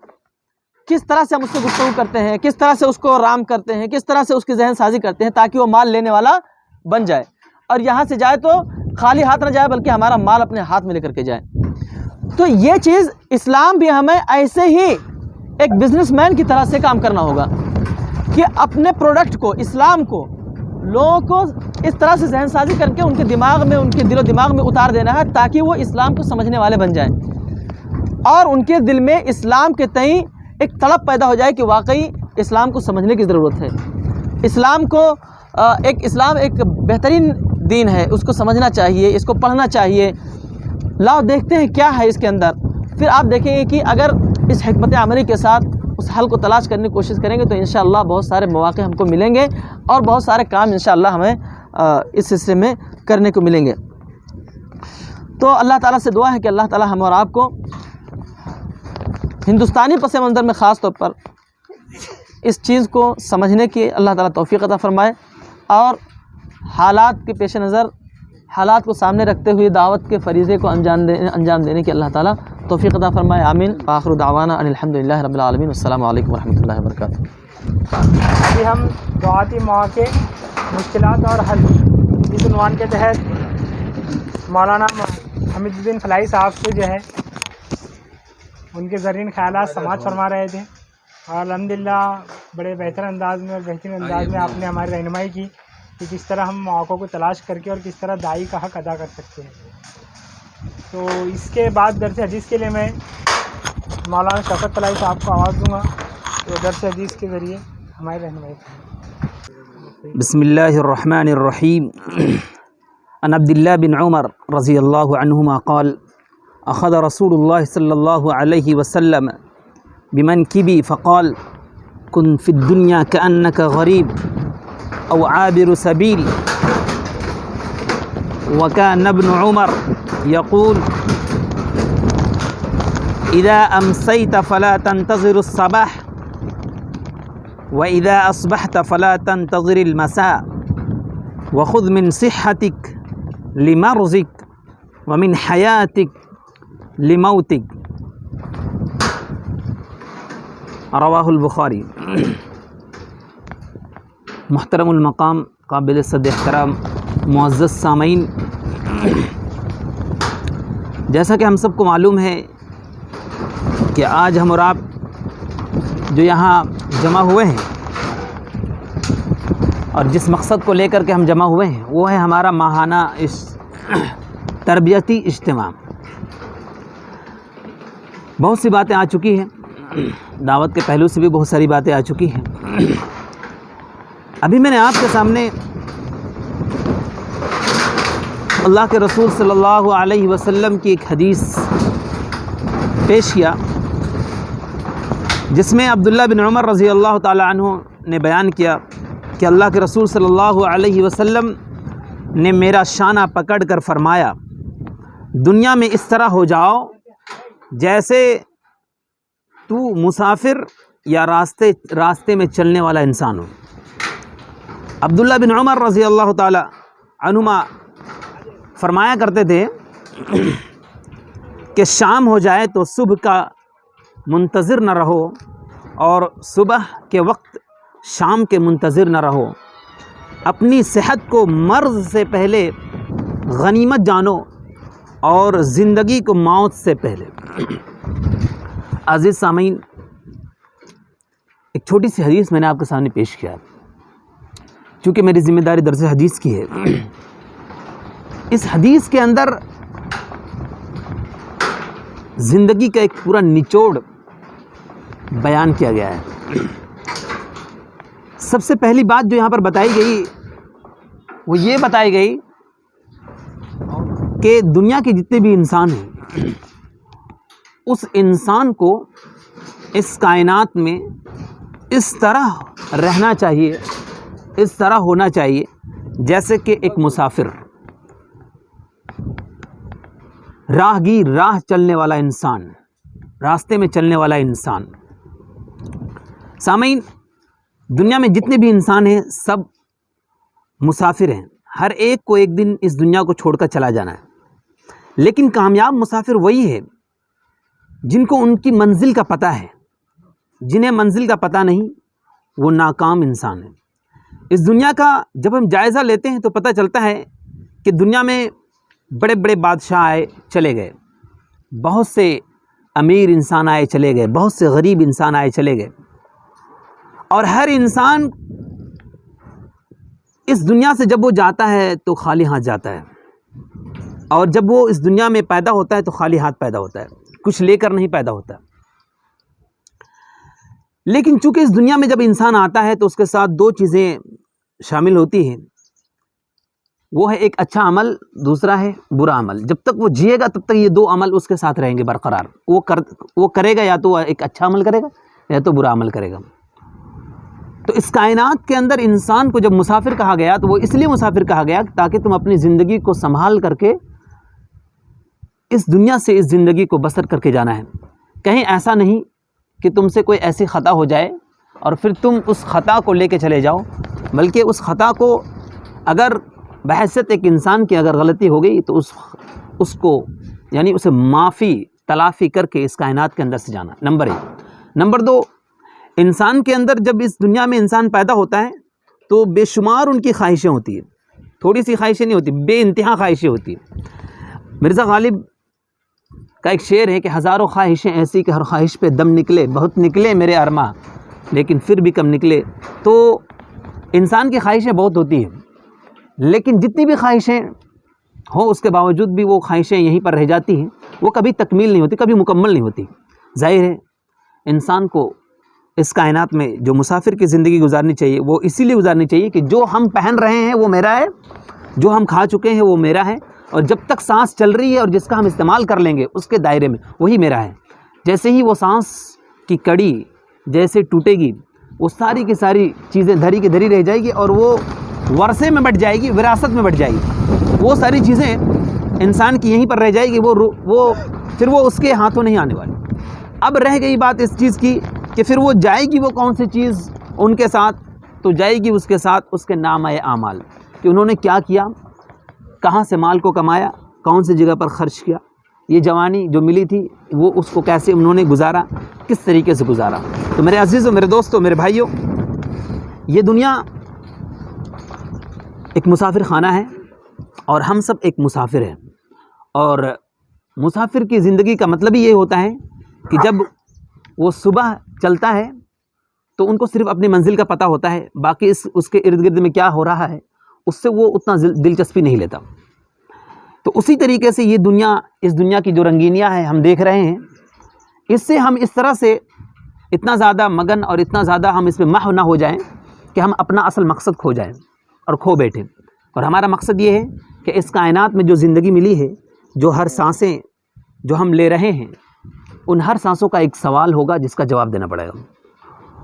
کس طرح سے ہم اس سے گفتگو کرتے ہیں، کس طرح سے اس کو رام کرتے ہیں، کس طرح سے اس کی ذہن سازی کرتے ہیں تاکہ وہ مال لینے والا بن جائے، اور یہاں سے جائے تو خالی ہاتھ نہ جائے بلکہ ہمارا مال اپنے ہاتھ میں لے کر کے جائے۔ تو یہ چیز اسلام بھی ہمیں ایسے ہی ایک بزنس مین کی طرح سے کام کرنا ہوگا کہ اپنے پروڈکٹ کو، اسلام کو لوگوں کو اس طرح سے ذہن سازی کر کے ان کے دماغ میں، ان کے دل و دماغ میں اتار دینا ہے تاکہ وہ اسلام کو سمجھنے والے بن جائیں، اور ان کے دل میں اسلام کے تئیں ایک تڑپ پیدا ہو جائے کہ واقعی اسلام کو سمجھنے کی ضرورت ہے، اسلام کو اسلام ایک بہترین دین ہے، اس کو سمجھنا چاہیے، اس کو پڑھنا چاہیے۔ لاؤ دیکھتے ہیں کیا ہے اس کے اندر، پھر آپ دیکھیں گے کہ اگر اس حکمت عملی کے ساتھ اس حل کو تلاش کرنے کی کوشش کریں گے تو انشاءاللہ بہت سارے مواقع ہم کو ملیں گے اور بہت سارے کام انشاءاللہ ہمیں اس سلسلے میں کرنے کو ملیں گے۔ تو اللہ تعالیٰ سے دعا ہے کہ اللہ تعالیٰ ہم اور آپ کو ہندوستانی پس منظر میں خاص طور پر اس چیز کو سمجھنے کی اللہ تعالیٰ توفیق عطا فرمائے، اور حالات کے پیش نظر، حالات کو سامنے رکھتے ہوئے دعوت کے فریضے کو انجام دینے کی اللہ تعالیٰ توفیق عطا فرمائے۔ آمین۔ آخر دعوانا ان الحمدللہ رب العالمین، السلام علیکم ورحمۃ اللہ وبرکاتہ۔ ابھی ہم دعاتی مواقع، مشکلات اور حل اس عنوان کے تحت مولانا حمید الدین فلاحی صاحب سے جو ہے ان کے زرین خیالات سماعت فرما رہے تھے، اور الحمدللہ بڑے بہتر انداز میں اور بہترین انداز میں آپ نے ہماری رہنمائی کی کہ کس طرح ہم مواقع کو تلاش کر کے اور کس طرح داعی کا حق ادا کر سکتے ہیں۔ تو اس کے بعد درس حدیث کے لیے میں مولانا شوکت فلاحی صاحب کو آواز دوں گا، تو درس حدیث کے ذریعے ہماری رہنمائی کریں۔ بسم اللہ الرحمن الرحیم۔ عن عبداللہ بن عمر رضی اللہ عنہما قال اخذ رسول اللہ صلی اللہ علیہ وسلم بمنکبی فقال کن فی الدنیا کأنک غریب او عابر سبیل، وكان ابن عمر يقول اذا امسيت فلا تنتظر الصباح واذا اصبحت فلا تنتظر المساء وخذ من صحتك لمرضك ومن حياتك لموتك، رواہ البخاری۔ محترم المقام، قابل صد احترام معزز سامعین، جیسا کہ ہم سب کو معلوم ہے کہ آج ہم اور آپ جو یہاں جمع ہوئے ہیں اور جس مقصد کو لے کر کے ہم جمع ہوئے ہیں وہ ہے ہمارا ماہانہ تربیتی اجتماع۔ بہت سی باتیں آ چکی ہیں، دعوت کے پہلو سے بھی بہت ساری باتیں آ چکی ہیں۔ ابھی میں نے آپ کے سامنے اللہ کے رسول صلی اللہ علیہ وسلم کی ایک حدیث پیش کیا جس میں عبداللہ بن عمر رضی اللہ تعالی عنہ نے بیان کیا کہ اللہ کے رسول صلی اللہ علیہ وسلم نے میرا شانہ پکڑ کر فرمایا، دنیا میں اس طرح ہو جاؤ جیسے تو مسافر یا راستے میں چلنے والا انسان ہو۔ عبداللہ بن عمر رضی اللہ تعالی عنہما فرمایا کرتے تھے کہ شام ہو جائے تو صبح کا منتظر نہ رہو، اور صبح کے وقت شام کے منتظر نہ رہو، اپنی صحت کو مرض سے پہلے غنیمت جانو اور زندگی کو موت سے پہلے۔ عزیز سامعین، ایک چھوٹی سی حدیث میں نے آپ کے سامنے پیش کیا، چونکہ میری ذمہ داری درس حدیث کی ہے۔ اس حدیث کے اندر زندگی کا ایک پورا نچوڑ بیان کیا گیا ہے۔ سب سے پہلی بات جو یہاں پر بتائی گئی وہ یہ بتائی گئی کہ دنیا کے جتنے بھی انسان ہیں اس انسان کو اس کائنات میں اس طرح رہنا چاہیے، اس طرح ہونا چاہیے جیسے کہ ایک مسافر، راہگیر، راہ چلنے والا انسان، راستے میں چلنے والا انسان۔ سامعین، دنیا میں جتنے بھی انسان ہیں سب مسافر ہیں، ہر ایک کو ایک دن اس دنیا کو چھوڑ کر چلا جانا ہے، لیکن کامیاب مسافر وہی ہے جن کو ان کی منزل کا پتہ ہے، جنہیں منزل کا پتہ نہیں وہ ناکام انسان ہے۔ اس دنیا کا جب ہم جائزہ لیتے ہیں تو پتہ چلتا ہے کہ دنیا میں بڑے بڑے بادشاہ آئے چلے گئے، بہت سے امیر انسان آئے چلے گئے، بہت سے غریب انسان آئے چلے گئے، اور ہر انسان اس دنیا سے جب وہ جاتا ہے تو خالی ہاتھ جاتا ہے، اور جب وہ اس دنیا میں پیدا ہوتا ہے تو خالی ہاتھ پیدا ہوتا ہے، کچھ لے کر نہیں پیدا ہوتا۔ لیکن چونکہ اس دنیا میں جب انسان آتا ہے تو اس کے ساتھ دو چیزیں شامل ہوتی ہیں، وہ ہے ایک اچھا عمل، دوسرا ہے برا عمل۔ جب تک وہ جیے گا تب تک یہ دو عمل اس کے ساتھ رہیں گے برقرار، وہ کرے گا یا تو ایک اچھا عمل کرے گا یا تو برا عمل کرے گا۔ تو اس کائنات کے اندر انسان کو جب مسافر کہا گیا تو وہ اس لیے مسافر کہا گیا تاکہ تم اپنی زندگی کو سنبھال کر کے اس دنیا سے اس زندگی کو بسر کر کے جانا ہے۔ کہیں ایسا نہیں کہ تم سے کوئی ایسی خطا ہو جائے اور پھر تم اس خطا کو لے کے چلے جاؤ، بلکہ اس خطا کو اگر بحیثیت ایک انسان کی اگر غلطی ہو گئی تو اس کو یعنی اسے معافی تلافی کر کے اس کائنات کے اندر سے جانا، نمبر 1۔ نمبر 2، انسان کے اندر جب اس دنیا میں انسان پیدا ہوتا ہے تو بے شمار ان کی خواہشیں ہوتی ہیں، تھوڑی سی خواہشیں نہیں ہوتی، بے انتہا خواہشیں ہوتی ہیں۔ مرزا غالب کا ایک شعر ہے کہ ہزاروں خواہشیں ایسی کہ ہر خواہش پہ دم نکلے، بہت نکلے میرے ارماں لیکن پھر بھی کم نکلے۔ تو انسان کی خواہشیں بہت ہوتی ہیں، لیکن جتنی بھی خواہشیں ہوں اس کے باوجود بھی وہ خواہشیں یہیں پر رہ جاتی ہیں، وہ کبھی تکمیل نہیں ہوتی، کبھی مکمل نہیں ہوتی۔ ظاہر ہے انسان کو اس کائنات میں جو مسافر کی زندگی گزارنی چاہیے وہ اسی لیے گزارنی چاہیے کہ جو ہم پہن رہے ہیں وہ میرا ہے، جو ہم کھا چکے ہیں وہ میرا ہے، اور جب تک سانس چل رہی ہے اور جس کا ہم استعمال کر لیں گے اس کے دائرے میں وہی میرا ہے۔ جیسے ہی وہ سانس کی کڑی جیسے ٹوٹے گی وہ ساری کی ساری چیزیں دھری کی دھری رہ جائے گی اور وہ ورثے میں بٹ جائے گی، وراثت میں بٹ جائے گی، وہ ساری چیزیں انسان کی یہیں پر رہ جائے گی، وہ پھر وہ اس کے ہاتھوں نہیں آنے والی۔ اب رہ گئی بات اس چیز کی کہ پھر وہ جائے گی وہ کون سی چیز ان کے ساتھ، تو جائے گی اس کے ساتھ اس کے نامۂ اعمال کہ انہوں نے کیا کیا، کہاں سے مال کو کمایا، کون سی جگہ پر خرچ کیا، یہ جوانی جو ملی تھی وہ اس کو کیسے انہوں نے گزارا، کس طریقے سے گزارا۔ تو میرے عزیزوں، میرے دوستوں، میرے بھائیوں، یہ دنیا ایک مسافر خانہ ہے اور ہم سب ایک مسافر ہیں، اور مسافر کی زندگی کا مطلب ہی یہ ہوتا ہے کہ جب وہ صبح چلتا ہے تو ان کو صرف اپنی منزل کا پتہ ہوتا ہے، باقی اس کے ارد گرد میں کیا ہو رہا ہے اس سے وہ اتنا دلچسپی نہیں لیتا۔ تو اسی طریقے سے یہ دنیا، اس دنیا کی جو رنگینیاں ہیں ہم دیکھ رہے ہیں، اس سے ہم اس طرح سے اتنا زیادہ مگن اور اتنا زیادہ ہم اس میں محو نہ ہو جائیں کہ ہم اپنا اصل مقصد کھو جائیں اور کھو بیٹھیں۔ اور ہمارا مقصد یہ ہے کہ اس کائنات میں جو زندگی ملی ہے، جو ہر سانسیں جو ہم لے رہے ہیں، ان ہر سانسوں کا ایک سوال ہوگا جس کا جواب دینا پڑے گا،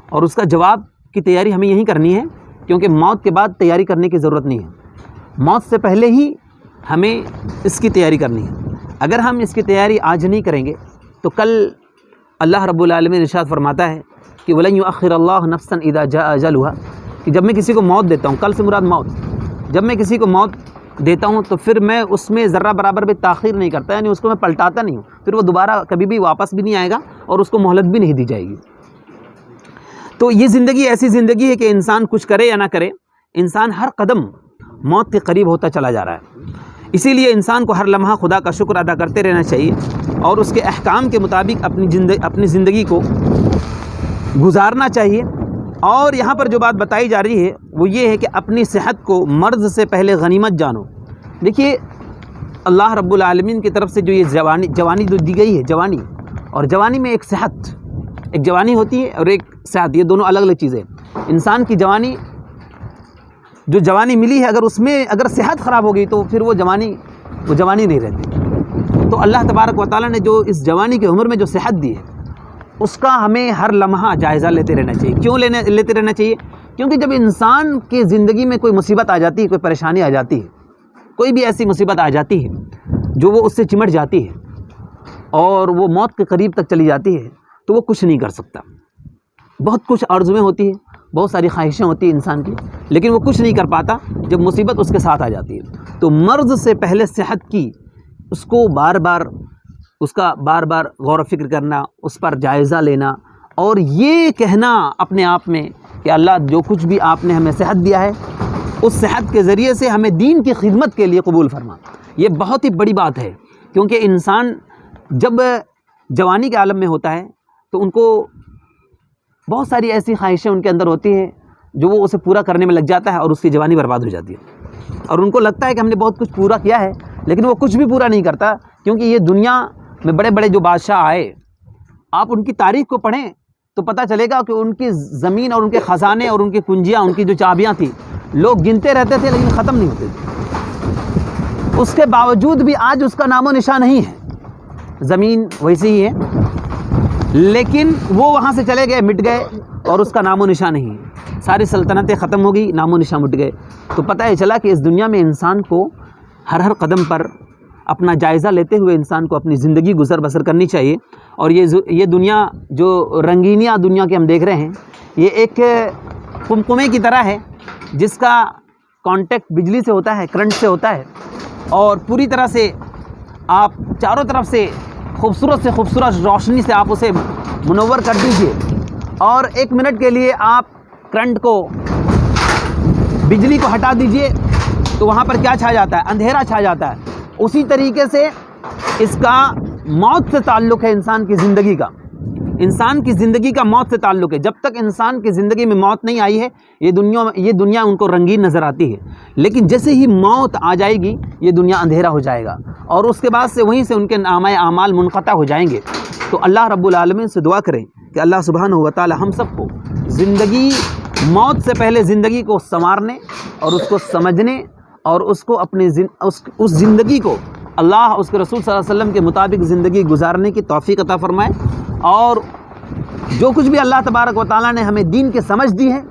اور اس کا جواب کی تیاری ہمیں یہیں کرنی ہے، کیونکہ موت کے بعد تیاری کرنے کی ضرورت نہیں ہے، موت سے پہلے ہی ہمیں اس کی تیاری کرنی ہے۔ اگر ہم اس کی تیاری آج نہیں کریں گے تو کل اللہ رب العالمین ارشاد فرماتا ہے کہ وَلَن يُؤَخِّرَ اللَّهُ نَفْسًا إِذَا جَاءَ أَجَلُهَا، کہ جب میں کسی کو موت دیتا ہوں، کل سے مراد موت، جب میں کسی کو موت دیتا ہوں تو پھر میں اس میں ذرہ برابر بھی تاخیر نہیں کرتا، یعنی اس کو میں پلٹاتا نہیں ہوں، پھر وہ دوبارہ کبھی بھی واپس بھی نہیں آئے گا اور اس کو مہلت بھی نہیں دی جائے گی۔ تو یہ زندگی ایسی زندگی ہے کہ انسان کچھ کرے یا نہ کرے، انسان ہر قدم موت کے قریب ہوتا چلا جا رہا ہے۔ اسی لیے انسان کو ہر لمحہ خدا کا شکر ادا کرتے رہنا چاہیے اور اس کے احکام کے مطابق اپنی زندگی کو گزارنا چاہیے۔ اور یہاں پر جو بات بتائی جا رہی ہے وہ یہ ہے کہ اپنی صحت کو مرض سے پہلے غنیمت جانو۔ دیکھیے اللہ رب العالمین کی طرف سے جو یہ جوانی جو دی گئی ہے، جوانی اور جوانی میں ایک صحت، ایک جوانی ہوتی ہے اور ایک صحت، یہ دونوں الگ الگ چیزیں۔ انسان کی جوانی جو جوانی ملی ہے، اگر صحت خراب ہو گئی تو پھر وہ جوانی نہیں رہتی۔ تو اللہ تبارک و تعالیٰ نے جو اس جوانی کی عمر میں جو صحت دی ہے اس کا ہمیں ہر لمحہ جائزہ لیتے رہنا چاہیے۔ کیوں لیتے رہنا چاہیے؟ کیونکہ جب انسان کی زندگی میں کوئی مصیبت آ جاتی ہے، کوئی پریشانی آ جاتی ہے، کوئی بھی ایسی مصیبت آ جاتی ہے جو وہ اس سے چمٹ جاتی ہے اور وہ موت کے قریب تک چلی جاتی ہے تو وہ کچھ نہیں کر سکتا۔ بہت کچھ آرزویں ہوتی ہیں، بہت ساری خواہشیں ہوتی ہیں انسان کی، لیکن وہ کچھ نہیں کر پاتا جب مصیبت اس کے ساتھ آ جاتی ہے۔ تو مرض سے پہلے صحت کی اس کو بار بار اس کا بار بار غور و فکر کرنا، اس پر جائزہ لینا، اور یہ کہنا اپنے آپ میں کہ اللہ جو کچھ بھی آپ نے ہمیں صحت دیا ہے اس صحت کے ذریعے سے ہمیں دین کی خدمت کے لیے قبول فرما۔ یہ بہت ہی بڑی بات ہے، کیونکہ انسان جب جوانی کے عالم میں ہوتا ہے تو ان کو بہت ساری ایسی خواہشیں ان کے اندر ہوتی ہیں جو وہ اسے پورا کرنے میں لگ جاتا ہے اور اس کی جوانی برباد ہو جاتی ہے، اور ان کو لگتا ہے کہ ہم نے بہت کچھ پورا کیا ہے، لیکن وہ کچھ بھی پورا نہیں کرتا، کیونکہ یہ دنیا میں بڑے بڑے جو بادشاہ آئے، آپ ان کی تاریخ کو پڑھیں تو پتہ چلے گا کہ ان کی زمین اور ان کے خزانے اور ان کی کنجیاں، ان کی جو چابیاں تھیں، لوگ گنتے رہتے تھے لیکن ختم نہیں ہوتے تھے۔ اس کے باوجود بھی آج اس کا نام و نشان نہیں ہے، زمین ویسی ہی ہے، لیکن وہ وہاں سے چلے گئے، مٹ گئے، اور اس کا نام و نشان نہیں ہے، ساری سلطنتیں ختم ہو گئی، نام و نشان مٹ گئے۔ تو پتہ یہ چلا کہ اس دنیا میں انسان کو ہر قدم پر اپنا جائزہ لیتے ہوئے انسان کو اپنی زندگی گزر بسر کرنی چاہیے، اور یہ دنیا جو رنگینیاں دنیا کے ہم دیکھ رہے ہیں، یہ ایک قمقمے کی طرح ہے جس کا کانٹیکٹ بجلی سے ہوتا ہے، کرنٹ سے ہوتا ہے، اور پوری طرح سے آپ چاروں طرف سے خوبصورت روشنی سے آپ اسے منور کر دیجئے، اور ایک منٹ کے لیے آپ کرنٹ کو، بجلی کو ہٹا دیجئے تو وہاں پر کیا چھا جاتا ہے؟ اندھیرا چھا جاتا ہے۔ اسی طریقے سے اس کا موت سے تعلق ہے، انسان کی زندگی کا، انسان کی زندگی کا موت سے تعلق ہے۔ جب تک انسان کی زندگی میں موت نہیں آئی ہے، یہ دنیا ان کو رنگین نظر آتی ہے، لیکن جیسے ہی موت آ جائے گی یہ دنیا اندھیرا ہو جائے گا، اور اس کے بعد سے وہیں سے ان کے نامۂ اعمال منقطع ہو جائیں گے۔ تو اللہ رب العالمین سے دعا کریں کہ اللہ سبحانہ و تعالی ہم سب کو زندگی، موت سے پہلے زندگی کو سنوارنے اور اس کو سمجھنے اور اس کو اپنی اس زندگی کو اللہ، اس کے رسول صلی اللہ علیہ وسلم کے مطابق زندگی گزارنے کی توفیق عطا فرمائے، اور جو کچھ بھی اللہ تبارک و تعالیٰ نے ہمیں دین کی سمجھ دی ہے،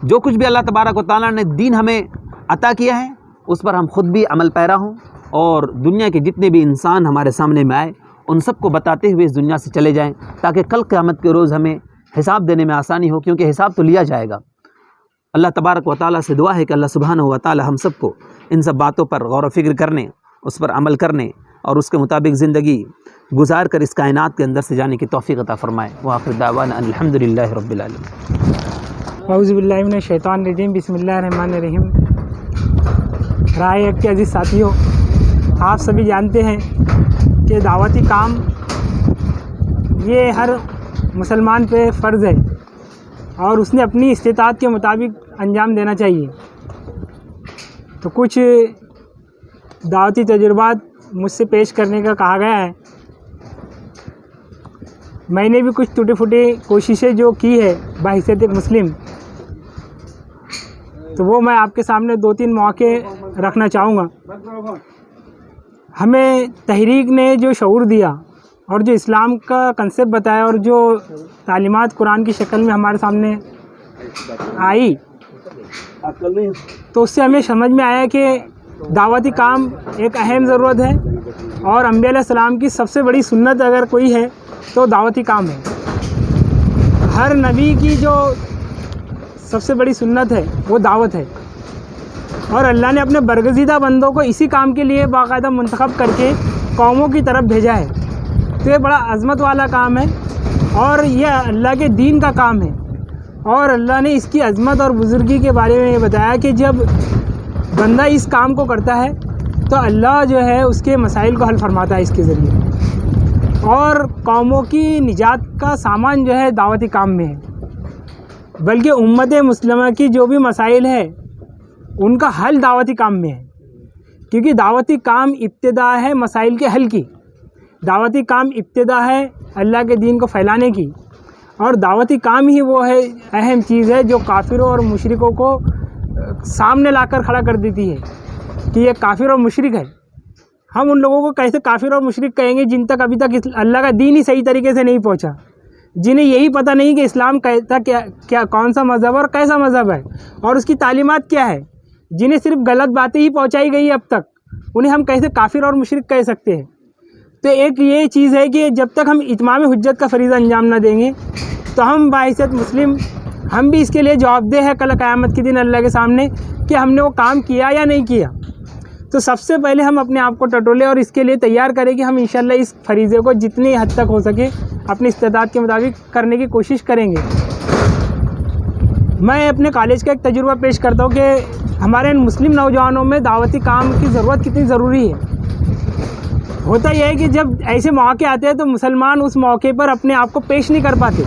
جو کچھ بھی اللہ تبارک و تعالیٰ نے دین ہمیں عطا کیا ہے، اس پر ہم خود بھی عمل پیرا ہوں، اور دنیا کے جتنے بھی انسان ہمارے سامنے میں آئے ان سب کو بتاتے ہوئے اس دنیا سے چلے جائیں، تاکہ کل قیامت کے روز ہمیں حساب دینے میں آسانی ہو، کیونکہ حساب تو لیا جائے گا۔ اللہ تبارک و تعالیٰ سے دعا ہے کہ اللہ سبحانہ و تعالیٰ ہم سب کو ان سب باتوں پر غور و فکر کرنے، اس پر عمل کرنے اور اس کے مطابق زندگی گزار کر اس کائنات کے اندر سے جانے کی توفیق عطا فرمائے۔ وآخر دعوانا الحمدللہ رب العالمین۔ اعوذ باللہ من الشیطان الرجیم، بسم اللہ الرحمن الرحیم۔ رائے ایک کے عزیز ساتھیوں، آپ سبھی جانتے ہیں کہ دعوتی کام یہ ہر مسلمان پہ فرض ہے، اور اس نے اپنی استطاعت کے مطابق انجام دینا چاہیے۔ تو کچھ دعوتی تجربات مجھ سے پیش کرنے کا کہا گیا ہے۔ میں نے بھی کچھ ٹوٹی پھوٹی کوششیں جو کی ہے بحیثیت ایک مسلم، تو وہ میں آپ کے سامنے 2-3 مواقع رکھنا چاہوں گا۔ ہمیں تحریک نے جو شعور دیا اور جو اسلام کا کنسیپٹ بتایا اور جو تعلیمات قرآن کی شکل میں ہمارے سامنے آئی، تو اس سے ہمیں سمجھ میں آیا کہ دعوتی کام ایک اہم ضرورت ہے، اور انبیاء علیہ السلام کی سب سے بڑی سنت اگر کوئی ہے تو دعوتی کام ہے۔ ہر نبی کی جو سب سے بڑی سنت ہے وہ دعوت ہے، اور اللہ نے اپنے برگزیدہ بندوں کو اسی کام کے لیے باقاعدہ منتخب کر کے قوموں کی طرف بھیجا ہے۔ تو یہ بڑا عظمت والا کام ہے، اور یہ اللہ کے دین کا کام ہے، اور اللہ نے اس کی عظمت اور بزرگی کے بارے میں یہ بتایا کہ جب بندہ اس کام کو کرتا ہے تو اللہ جو ہے اس کے مسائل کو حل فرماتا ہے اس کے ذریعے، اور قوموں کی نجات کا سامان جو ہے دعوتی کام میں ہے، بلکہ امت مسلمہ کی جو بھی مسائل ہے ان کا حل دعوتی کام میں ہے، کیونکہ دعوتی کام ابتدا ہے مسائل کے حل کی، دعوتی کام ابتدا ہے اللہ کے دین کو پھیلانے کی، اور دعوتی کام ہی وہ ہے اہم چیز ہے جو کافروں اور مشرکوں کو سامنے لا کر کھڑا کر دیتی ہے کہ یہ کافر اور مشرک ہے۔ ہم ان لوگوں کو کیسے کافر اور مشرک کہیں گے جن تک ابھی تک اللہ کا دین ہی صحیح طریقے سے نہیں پہنچا، جنہیں یہی پتہ نہیں کہ اسلام کہتا کیا کون سا مذہب اور کیسا مذہب ہے اور اس کی تعلیمات کیا ہے، جنہیں صرف غلط باتیں ہی پہنچائی گئی اب تک، انہیں ہم کیسے کافر اور مشرک کہہ سکتے ہیں؟ تو ایک یہ چیز ہے کہ جب تک ہم اتمام حجت کا فریضہ انجام نہ دیں گے تو ہم بحیثیت مسلم ہم بھی اس کے لیے جواب دہ ہے کل قیامت کے دن اللہ کے سامنے کہ ہم نے وہ کام کیا یا نہیں کیا۔ تو سب سے پہلے ہم اپنے آپ کو ٹٹولیں اور اس کے لیے تیار کریں کہ ہم انشاءاللہ اس فریضے کو جتنی حد تک ہو سکے اپنی استطاعت کے مطابق کرنے کی کوشش کریں گے۔ میں اپنے کالج کا ایک تجربہ پیش کرتا ہوں کہ ہمارے مسلم نوجوانوں میں دعوتی کام کی ضرورت کتنی ضروری ہے۔ ہوتا یہ ہے کہ جب ایسے مواقع آتے ہیں تو مسلمان اس موقع پر اپنے آپ کو پیش نہیں کر پاتے۔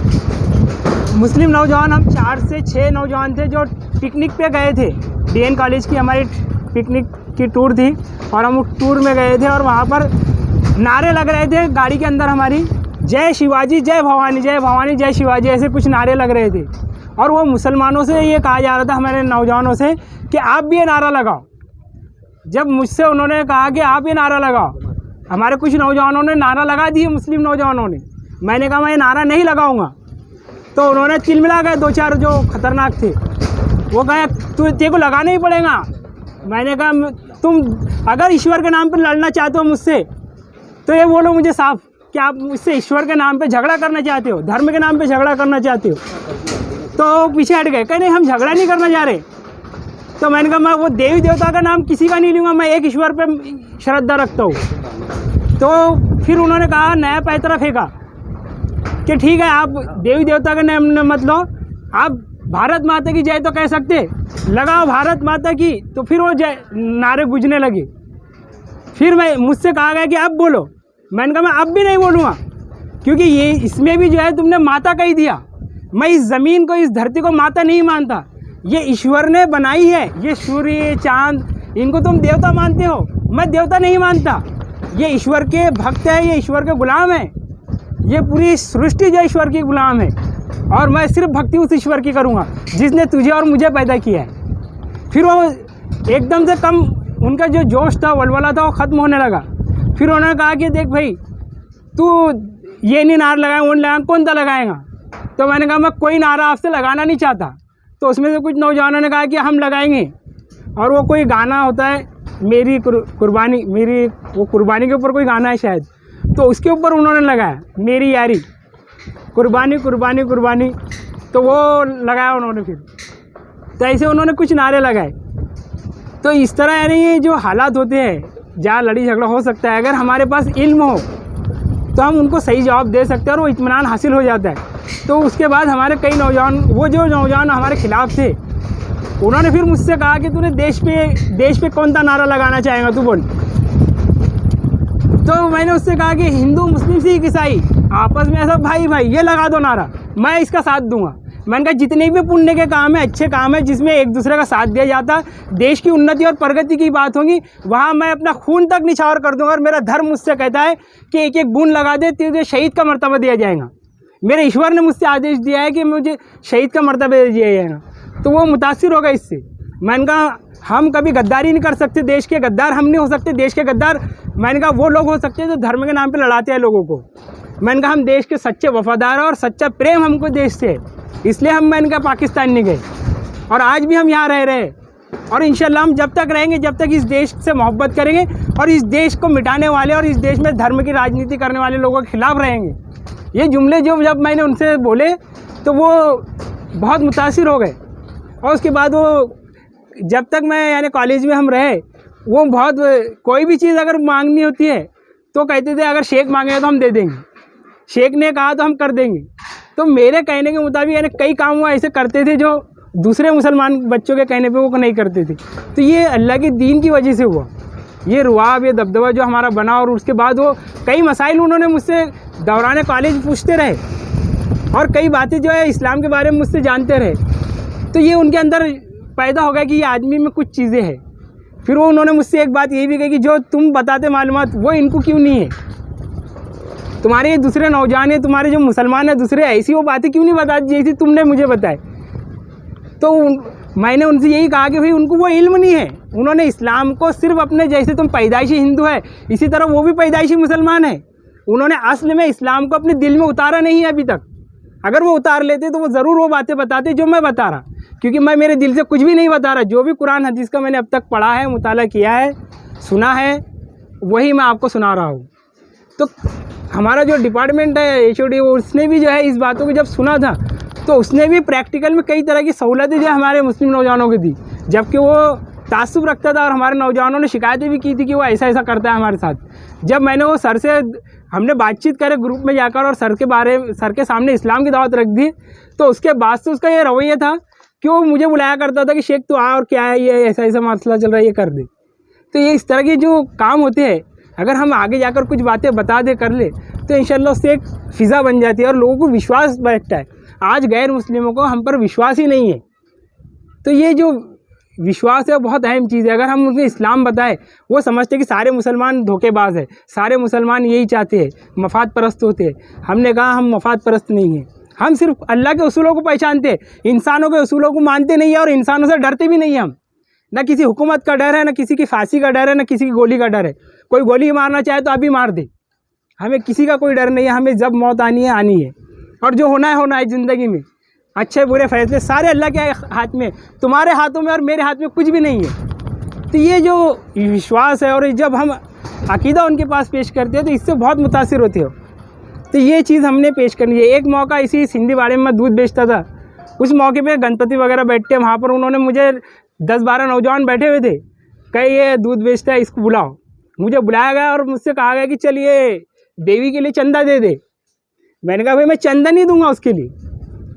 مسلم نوجوان ہم 4 سے 6 نوجوان تھے جو پکنک پہ گئے تھے، ڈی این کالج کی ہماری پکنک کی ٹور تھی اور ہم اس ٹور میں گئے تھے اور وہاں پر نعرے لگ رہے تھے گاڑی کے اندر ہماری، جے شیواجی جے بھوانی جے بھوانی جے شیواجی، ایسے کچھ نعرے لگ رہے تھے اور وہ مسلمانوں سے یہ کہا جا رہا تھا ہمارے نوجوانوں سے کہ آپ بھی یہ نعرہ لگاؤ۔ جب مجھ سے انہوں نے کہا کہ آپ یہ نعرہ لگاؤ، ہمارے کچھ نوجوانوں نے نعرہ لگا دیے، مسلم نوجوانوں نے، میں نے کہا میں یہ نعرہ نہیں لگاؤں گا، تو انہوں نے تل ملا گئے 2-4 جو خطرناک تھے، وہ کہے تجھے کو لگانا ہی پڑے گا۔ میں نے کہا تم اگر ایشور کے نام پہ لڑنا چاہتے ہو مجھ سے تو یہ بولو مجھے صاف کہ آپ مجھ سے ایشور کے نام پہ جھگڑا کرنا چاہتے ہو، دھرم کے نام پہ جھگڑا کرنا چاہتے ہو۔ تو پیچھے ہٹ گئے کہ نہیں ہم جھگڑا نہیں کرنا چاہ رہے۔ تو میں نے کہا میں وہ دیوی دیوتا کا نام کسی کا نہیں لوں گا، میں ایک ایشور پہ شردھا رکھتا ہوں۔ تو پھر انہوں نے کہا نیا پیترا پھینکا کہ ٹھیک ہے آپ دیوی دیوتا کا نام مت لو، آپ بھارت ماتا کی جے تو کہہ سکتے، لگاؤ بھارت ماتا کی، تو پھر وہ نعرے گونجنے لگے۔ پھر مجھ سے کہا گیا کہ اب بولو، میں نے کہا میں اب بھی نہیں بولوں گا کیونکہ یہ اس میں بھی جو ہے تم نے ماتا کہی دیا، میں اس زمین کو اس دھرتی کو ماتا نہیں مانتا، یہ ایشور نے بنائی ہے، یہ سوریہ چاند ان کو تم دیوتا مانتے ہو، میں دیوتا نہیں مانتا، یہ ایشور کے بھکت ہے، یہ ایشور کے غلام ہے، یہ پوری سرشٹی جو ایشور کی غلام ہے اور میں صرف بھکتی اس ایشور کی کروں گا جس نے تجھے اور مجھے پیدا کیا ہے۔ پھر وہ ایک دم سے کم ان کا جو جوش تھا ولولہ تھا وہ ختم ہونے لگا۔ پھر انہوں نے کہا کہ دیکھ بھائی تو یہ نہیں نعرہ لگائیں وہ نہیں لگائیں، کون سا لگائے گا؟ تو میں نے کہا میں کوئی نعرہ آپ سے لگانا نہیں چاہتا۔ تو اس میں سے کچھ نوجوانوں نے کہا کہ ہم لگائیں گے، اور وہ کوئی گانا ہوتا ہے میری قربانی، میری وہ قربانی کے اوپر کوئی گانا ہے شاید، تو اس کے اوپر انہوں نے لگایا میری یاری قربانی قربانی قربانی، تو وہ لگایا انہوں نے۔ پھر تو ایسے انہوں نے کچھ نعرے لگائے۔ تو اس طرح یعنی یہ جو حالات ہوتے ہیں جہاں لڑائی جھگڑا ہو سکتا ہے، اگر ہمارے پاس علم ہو تو ہم ان کو صحیح جواب دے سکتے ہیں اور وہ اطمینان حاصل ہو جاتا ہے۔ تو اس کے بعد ہمارے کئی نوجوان، وہ جو نوجوان ہمارے خلاف تھے، انہوں نے پھر مجھ سے کہا کہ تو نے دیش پہ کون سا نعرہ لگانا چاہیں گا تو بول۔ تو میں نے اس سے کہا کہ ہندو مسلم سکھ عیسائی آپس میں ایسا بھائی بھائی یہ لگا دو نعرہ، میں اس کا ساتھ دوں گا۔ میں نے کہا جتنے بھی پنیہ کے کام ہیں، اچھے کام ہیں جس میں ایک دوسرے کا ساتھ دیا جاتا، دیش کی انتی اور پرگتی کی بات ہوگی، وہاں میں اپنا خون تک نچھاور کر دوں گا، اور میرا دھرم مجھ سے کہتا ہے کہ ایک ایک بوند لگا دے تجھے شہید کا مرتبہ دیا جائے گا۔ میرے ایشور نے مجھ سے آدیش دیا ہے کہ مجھے شہید کا مرتبہ دیا جائے گا۔ تو وہ متاثر ہوگا اس سے۔ میں نے کہا ہم کبھی غداری نہیں کر سکتے، دیش کے غدار ہم نہیں ہو سکتے، دیش کے غدار میں نے کہا وہ لوگ ہو سکتے ہیں جو دھرم کے نام پہ لڑاتے ہیں لوگوں کو۔ میں نے کہا ہم دیش کے سچے وفادار ہیں اور سچا پریم ہم کو دیش سے، اس لیے میں نے کہا پاکستان نہیں گئے اور آج بھی ہم یہاں رہ رہے ہیں، اور انشاءاللہ ہم جب تک رہیں گے جب تک اس دیش سے محبت کریں گے اور اس دیش کو مٹانے والے اور اس دیش میں دھرم کی راجنیتی کرنے والے لوگوں کے خلاف رہیں گے۔ یہ جملے جب میں نے ان سے بولے تو وہ بہت متاثر ہو گئے، اور اس کے بعد وہ جب تک میں یعنی کالج میں ہم رہے، وہ بہت کوئی بھی چیز اگر مانگنی ہوتی ہے تو کہتے تھے اگر شیک مانگے تو ہم دے دیں گے، شیک نے کہا تو ہم کر دیں گے۔ تو میرے کہنے کے مطابق یعنی کئی کام وہ ایسے کرتے تھے جو دوسرے مسلمان بچوں کے کہنے پہ وہ نہیں کرتے تھے۔ تو یہ اللہ کے دین کی وجہ سے ہوا، یہ رواب، یہ دبدبہ جو ہمارا بنا، اور اس کے بعد وہ کئی مسائل انہوں نے مجھ سے دوران کالج پوچھتے رہے اور کئی باتیں جو ہے اسلام کے بارے میں مجھ سے جانتے رہے۔ تو یہ ان کے اندر پیدا ہو گیا کہ یہ آدمی میں کچھ چیزیں ہیں۔ پھر وہ انہوں نے مجھ سے ایک بات یہ بھی کہی کہ جو تم بتاتے معلومات وہ ان کو کیوں نہیں ہے، تمہارے دوسرے نوجوان ہیں، تمہارے جو مسلمان ہیں دوسرے، ایسی وہ باتیں کیوں نہیں بتاتی جیسی تم نے مجھے بتائے۔ تو میں نے ان سے یہی کہا کہ بھائی ان کو وہ علم نہیں ہے، انہوں نے اسلام کو صرف اپنے جیسے تم پیدائشی ہندو ہے اسی طرح وہ بھی پیدائشی مسلمان ہیں، انہوں نے اصل میں اسلام کو اپنے دل میں اتارا نہیں ہے ابھی تک۔ اگر وہ اتار لیتے تو وہ ضرور وہ باتیں بتاتے جو میں بتا رہا، کیونکہ میں میرے دل سے کچھ بھی نہیں بتا رہا، جو بھی قرآن حدیث کا میں نے اب تک پڑھا ہے، مطالعہ کیا ہے، سنا ہے، وہی میں آپ کو سنا رہا ہوں۔ تو ہمارا جو ڈپارٹمنٹ ہے HOD، اس نے بھی جو ہے اس باتوں کو جب سنا تھا تو اس نے بھی پریکٹیکل میں کئی طرح کی سہولتیں جو ہمارے مسلم نوجوانوں کو دی، جبکہ وہ تعصب رکھتا تھا اور ہمارے نوجوانوں نے شکایتیں بھی کی تھی کہ وہ ایسا ایسا کرتا ہے ہمارے ساتھ. جب میں نے وہ سر سے ہم نے بات چیت کرے گروپ میں جا کر اور سر کے سامنے اسلام کی دعوت رکھ دی, تو اس کے بعد سے اس کا یہ رویہ تھا کہ وہ مجھے بلایا کرتا تھا کہ شیخ تو آ اور کیا ہے یہ ایسا ایسا مسئلہ چل رہا ہے یہ کر دے. تو یہ اس طرح کے جو کام ہوتے ہیں اگر ہم آگے جا کر کچھ باتیں بتا دے کر لے تو انشاءاللہ اس سے ایک فضا بن جاتی ہے اور لوگوں کو وشواس بیٹھتا ہے. آج غیر مسلموں کو ہم پر وشواس ہی نہیں ہے. تو یہ جو وشواس ہے بہت اہم چیز ہے. اگر ہم انہیں اسلام بتائیں وہ سمجھتے کہ سارے مسلمان دھوکے باز ہیں, سارے مسلمان یہی چاہتے ہیں, مفاد پرست ہوتے ہیں. ہم نے کہا ہم مفاد پرست نہیں ہیں, ہم صرف اللہ کے اصولوں کو پہچانتے ہیں, انسانوں کے اصولوں کو مانتے نہیں ہیں اور انسانوں سے ڈرتے بھی نہیں ہیں. ہم نہ کسی حکومت کا ڈر ہے, نہ کسی کی پھانسی کا ڈر ہے, نہ کسی کی گولی کا ڈر ہے. کوئی گولی مارنا چاہے تو ابھی مار دے, ہمیں کسی کا کوئی ڈر نہیں ہے. ہمیں جب موت آنی ہے اور جو ہونا ہے زندگی میں. اچھے برے فیصلے سارے اللہ کے ہاتھ میں, تمہارے ہاتھوں میں اور میرے ہاتھ میں کچھ بھی نہیں ہے. تو یہ جو وشواس ہے اور جب ہم عقیدہ ان کے پاس پیش کرتے ہیں تو اس سے بہت متاثر ہوتے ہو. تو یہ چیز ہم نے پیش کرنی ہے. ایک موقع اسی سندھی باڑے میں دودھ بیچتا تھا, اس موقع پہ گنپتی وغیرہ بیٹھتے ہیں وہاں پر, انہوں نے مجھے 10-12 نوجوان بیٹھے ہوئے تھے, کہ یہ دودھ بیچتا ہے اس کو بلاؤ. مجھے بلایا گیا اور مجھ سے کہا گیا کہ چل یہ دیوی کے لیے چندہ دے دے. میں نے کہا بھائی میں چندہ نہیں دوں گا اس کے لیے.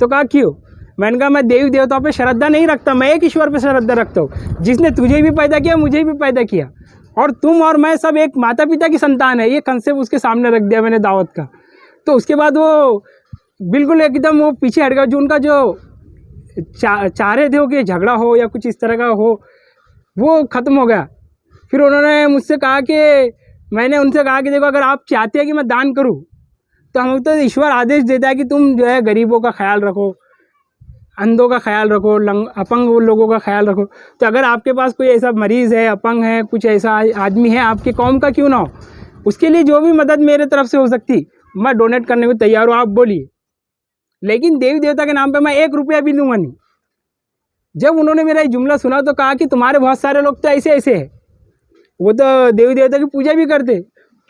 تو کہا کیوں؟ میں نے کہا میں دیوی دیوتاؤں پہ شردھا نہیں رکھتا, میں ایک ایشور پہ شردھا رکھتا ہوں جس نے تجھے بھی پیدا کیا مجھے بھی پیدا کیا, اور تم اور میں سب ایک ماتا پتا کی سنتان ہے. یہ کنسیپٹ اس کے سامنے رکھ دیا میں نے دعوت کا. تو اس کے بعد وہ بالکل ایک دم وہ پیچھے ہٹ گیا. جو ان کا جو چاہ رہے تھے کہ جھگڑا ہو یا کچھ اس طرح کا ہو وہ ختم ہو گیا. پھر انہوں نے مجھ سے کہا کہ میں نے ان سے کہا کہ دیکھو اگر آپ چاہتے ہیں کہ میں دان کروں تو ہم تو ایشور آدیش دیتا ہے کہ تم جو ہے غریبوں کا خیال رکھو, اندھوں کا خیال رکھو, اپنگ لوگوں کا خیال رکھو. تو اگر آپ کے پاس کوئی ایسا مریض ہے, اپنگ ہے, کچھ ایسا آدمی ہے آپ کی قوم کا کیوں نہ ہو, اس کے لیے جو بھی مدد میرے طرف سے ہو سکتی میں ڈونیٹ کرنے کو تیار ہوں, آپ بولیے. لیکن دیوی دیوتا کے نام پہ میں 1 روپیہ بھی دوں گا نہیں. جب انہوں نے میرا یہ جملہ سنا تو کہا کہ تمہارے بہت سارے لوگ تو ایسے ہیں, وہ تو دیوی دیوتا کی پوجا بھی کرتے.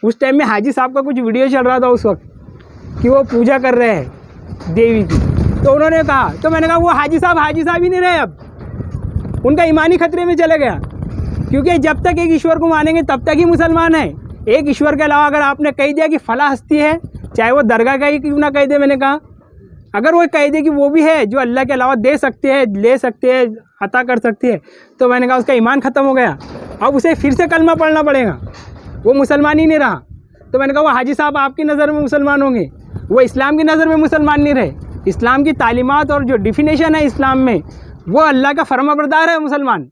اس ٹائم میں حاجی صاحب کا کچھ ویڈیو چل رہا تھا اس وقت کہ وہ پوجا کر رہے ہیں دیوی کی. تو انہوں نے کہا, تو میں نے کہا وہ حاجی صاحب ہی نہیں رہے, اب ان کا ایمانی خطرے میں چلے گیا. کیونکہ جب تک ایک ایشور کو مانیں گے تب تک ہی مسلمان ہیں. ایک ایشور کے علاوہ اگر آپ نے کہہ دیا کہ فلاں ہستی ہے, چاہے وہ درگاہ کا ہی کیوں نہ کہہ دے, میں نے کہا اگر وہ کہہ دے کہ وہ بھی ہے جو اللہ کے علاوہ دے سکتے ہیں, لے سکتے ہیں, عطا کر سکتے ہیں, تو میں نے کہا اس کا ایمان ختم ہو گیا. اب اسے پھر سے کلمہ پڑھنا پڑے گا, وہ مسلمان ہی نہیں رہا. تو میں نے کہا وہ حاجی صاحب آپ کی نظر میں مسلمان ہوں گے, وہ اسلام کی نظر میں مسلمان نہیں رہے. اسلام کی تعلیمات اور جو ڈیفینیشن ہے اسلام میں وہ اللہ کا فرما بردار ہے مسلمان.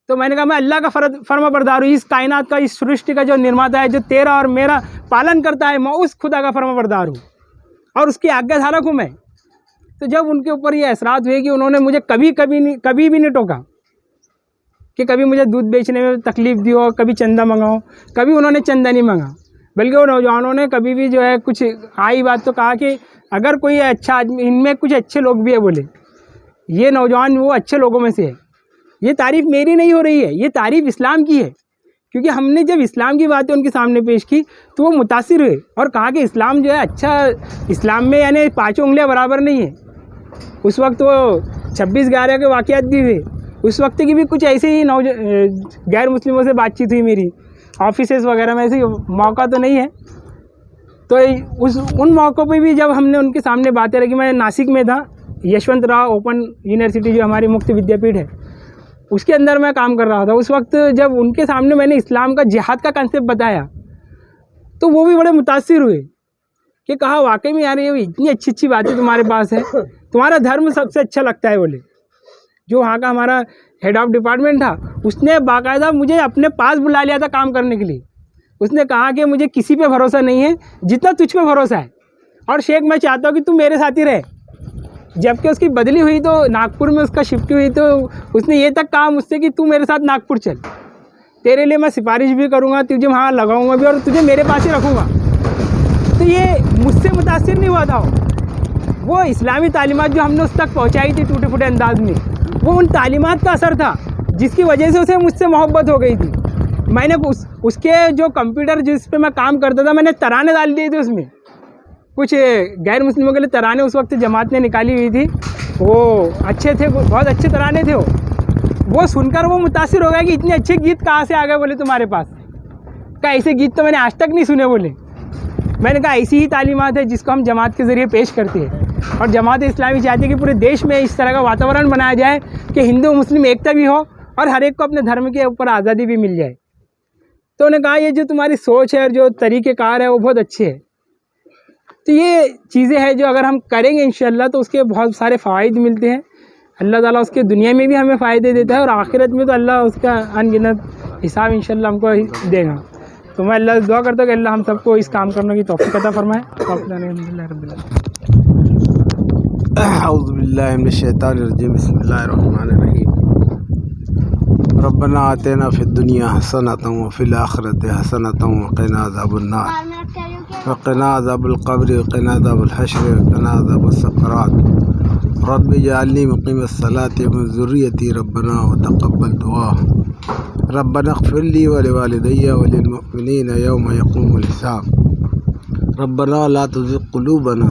تو میں نے کہا میں اللہ کا فرما بردار ہوں, اس کائنات کا, اس سرشٹی کا جو نرماتا ہے, جو تیرا اور میرا پالن کرتا ہے, میں اس خدا کا فرما بردار ہوں اور اس کی آگیا دھارک ہوں میں. تو جب ان کے اوپر یہ اثرات ہوئے کہ انہوں نے مجھے کبھی بھی نہیں ٹوکا کہ کبھی مجھے دودھ بیچنے میں تکلیف دی ہو, کبھی چندہ منگاؤ, کبھی انہوں نے چندہ نہیں مانگا. بلکہ وہ نوجوانوں نے کبھی بھی جو ہے کچھ آئی بات تو کہا کہ اگر کوئی اچھا آدمی, ان میں کچھ اچھے لوگ بھی ہے, بولے یہ نوجوان وہ اچھے لوگوں میں سے ہے. یہ تعریف میری نہیں ہو رہی ہے, یہ تعریف اسلام کی ہے. کیونکہ ہم نے جب اسلام کی باتیں ان کے سامنے پیش کی تو وہ متاثر ہوئے اور کہا کہ اسلام جو ہے اچھا, اسلام میں یعنی 5 انگلیاں برابر نہیں ہیں. اس وقت وہ 26/11 کے واقعات بھی ہوئے, اس وقت کی بھی کچھ ایسے ہی غیر مسلموں سے بات چیت ہوئی میری آفیسز وغیرہ میں. ایسے موقع تو نہیں ہے. تو ان موقعوں پہ بھی جب ہم نے ان کے سامنے باتیں رکھی, میں ناسک میں تھا, یشونت راؤ اوپن یونیورسٹی جو ہماری مفت ودیا پیٹھ ہے اس کے اندر میں کام کر رہا تھا. اس وقت جب ان کے سامنے میں نے اسلام کا جہاد کا کنسیپٹ بتایا تو وہ بھی بڑے متاثر ہوئے کہ کہا واقعی میں یار یہ اتنی اچھی اچھی باتیں تمہارے پاس ہے, تمہارا دھرم سب سے اچھا لگتا ہے. بولے جو وہاں کا ہمارا ہیڈ آف ڈپارٹمنٹ تھا اس نے باقاعدہ مجھے اپنے پاس بلا لیا تھا کام کرنے کے لیے. اس نے کہا کہ مجھے کسی پہ بھروسہ نہیں ہے جتنا تجھ پہ بھروسہ ہے, اور شیخ میں چاہتا ہوں کہ تم میرے ساتھ ہی رہے. جب کہ اس کی بدلی ہوئی تو ناگپور میں اس کا شفٹ ہوئی تو اس نے یہ تک کہا مجھ سے کہ تو میرے ساتھ ناگپور چل, تیرے لیے میں سفارش بھی کروں گا, تجھے وہاں لگاؤں گا بھی اور تجھے میرے پاس ہی رکھوں گا. تو یہ مجھ سے متاثر نہیں ہوا تھا, وہ اسلامی تعلیمات جو ہم نے اس تک پہنچائی تھی ٹوٹے پھوٹے انداز میں, وہ ان تعلیمات کا اثر تھا جس کی وجہ سے اسے مجھ سے محبت ہو گئی تھی. میں نے اس کے جو کمپیوٹر جس پہ میں کام کرتا تھا میں نے ترانے ڈال دیے تھے, اس میں کچھ غیر مسلموں کے لیے ترانے اس وقت جماعت نے نکالی ہوئی تھی, وہ اچھے تھے, بہت اچھے ترانے تھے. وہ سن کر وہ متاثر ہو گیا کہ اتنے اچھے گیت کہاں سے آ گئے بولے تمہارے پاس. کہا ایسے گیت تو میں نے آج تک نہیں سنے بولے. میں نے کہا ایسی ہی تعلیمات ہے جس کو ہم جماعت کے ذریعے پیش کرتے ہیں, اور جماعت اسلامی چاہتی ہے کہ پورے دیش میں اس طرح کا واتاورن بنایا جائے کہ ہندو مسلم ایکتا بھی ہو اور ہر ایک کو اپنے دھرم کے اوپر آزادی بھی مل جائے. تو انہوں نے کہا یہ جو تمہاری سوچ ہے اور جو طریقہ کار ہے وہ بہت اچھے ہے. تو یہ چیزیں ہیں جو اگر ہم کریں گے انشاءاللہ تو اس کے بہت سارے فوائد ملتے ہیں. اللہ تعالیٰ اس کے دنیا میں بھی ہمیں فائدے دیتا ہے اور آخرت میں تو اللہ اس کا ان گنت حساب انشاءاللہ ہم کو دے گا. تو میں اللہ سے دعا کرتا ہوں کہ اللہ ہم سب کو اس کام کرنے کی توفیق عطا فرمائے. الحمدللہ رب العالمین. اعوذ باللہ من الشیطان الرجیم. بسم اللہ الرحمن الرحیم. ربنا آتنا فی الدنیا حسنۃ وفی الآخرۃ حسنۃ وقنا عذاب النار وقنا عذاب القبر وقنا عذاب الحشر وقنا عذاب السکرات. رب اجعلنی مقیم الصلاۃ ومن ذریتی ربنا وتقبل دعا. ربنا اغفر لی ولوالدی وللمؤمنین یوم یقوم الحساب. ربنا لا تزغ قلوبنا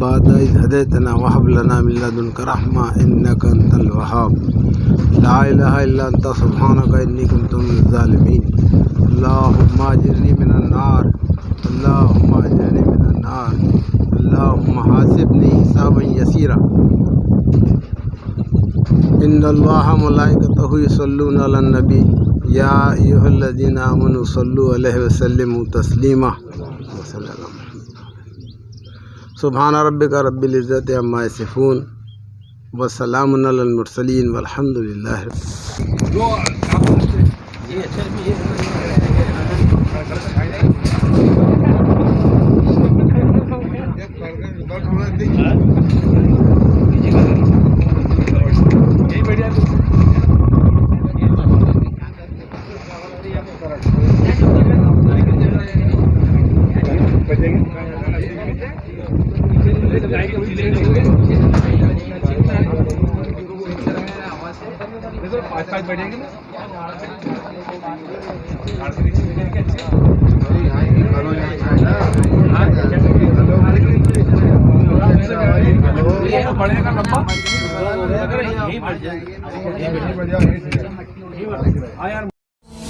بعد إذ هديتنا وهب لنا من لدنك رحمة إنك أنت الوهاب. لا إله إلا أنت سبحانك إني كنت من الظالمين. اللهم أجرني من النار اللهم أجرني من النار اللهم حاسبني حسابا يسيرا. إن الله ملائكته يصلون على النبي يا أيها الذين آمنوا صلوا عليه وسلموا تسليما. سبحان ربک رب العزت عما یصفون وسلام علی المرسلین والحمد للہ.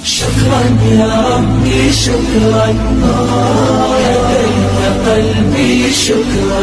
شكرا يا ربي شكرا هديت قلبي شكرا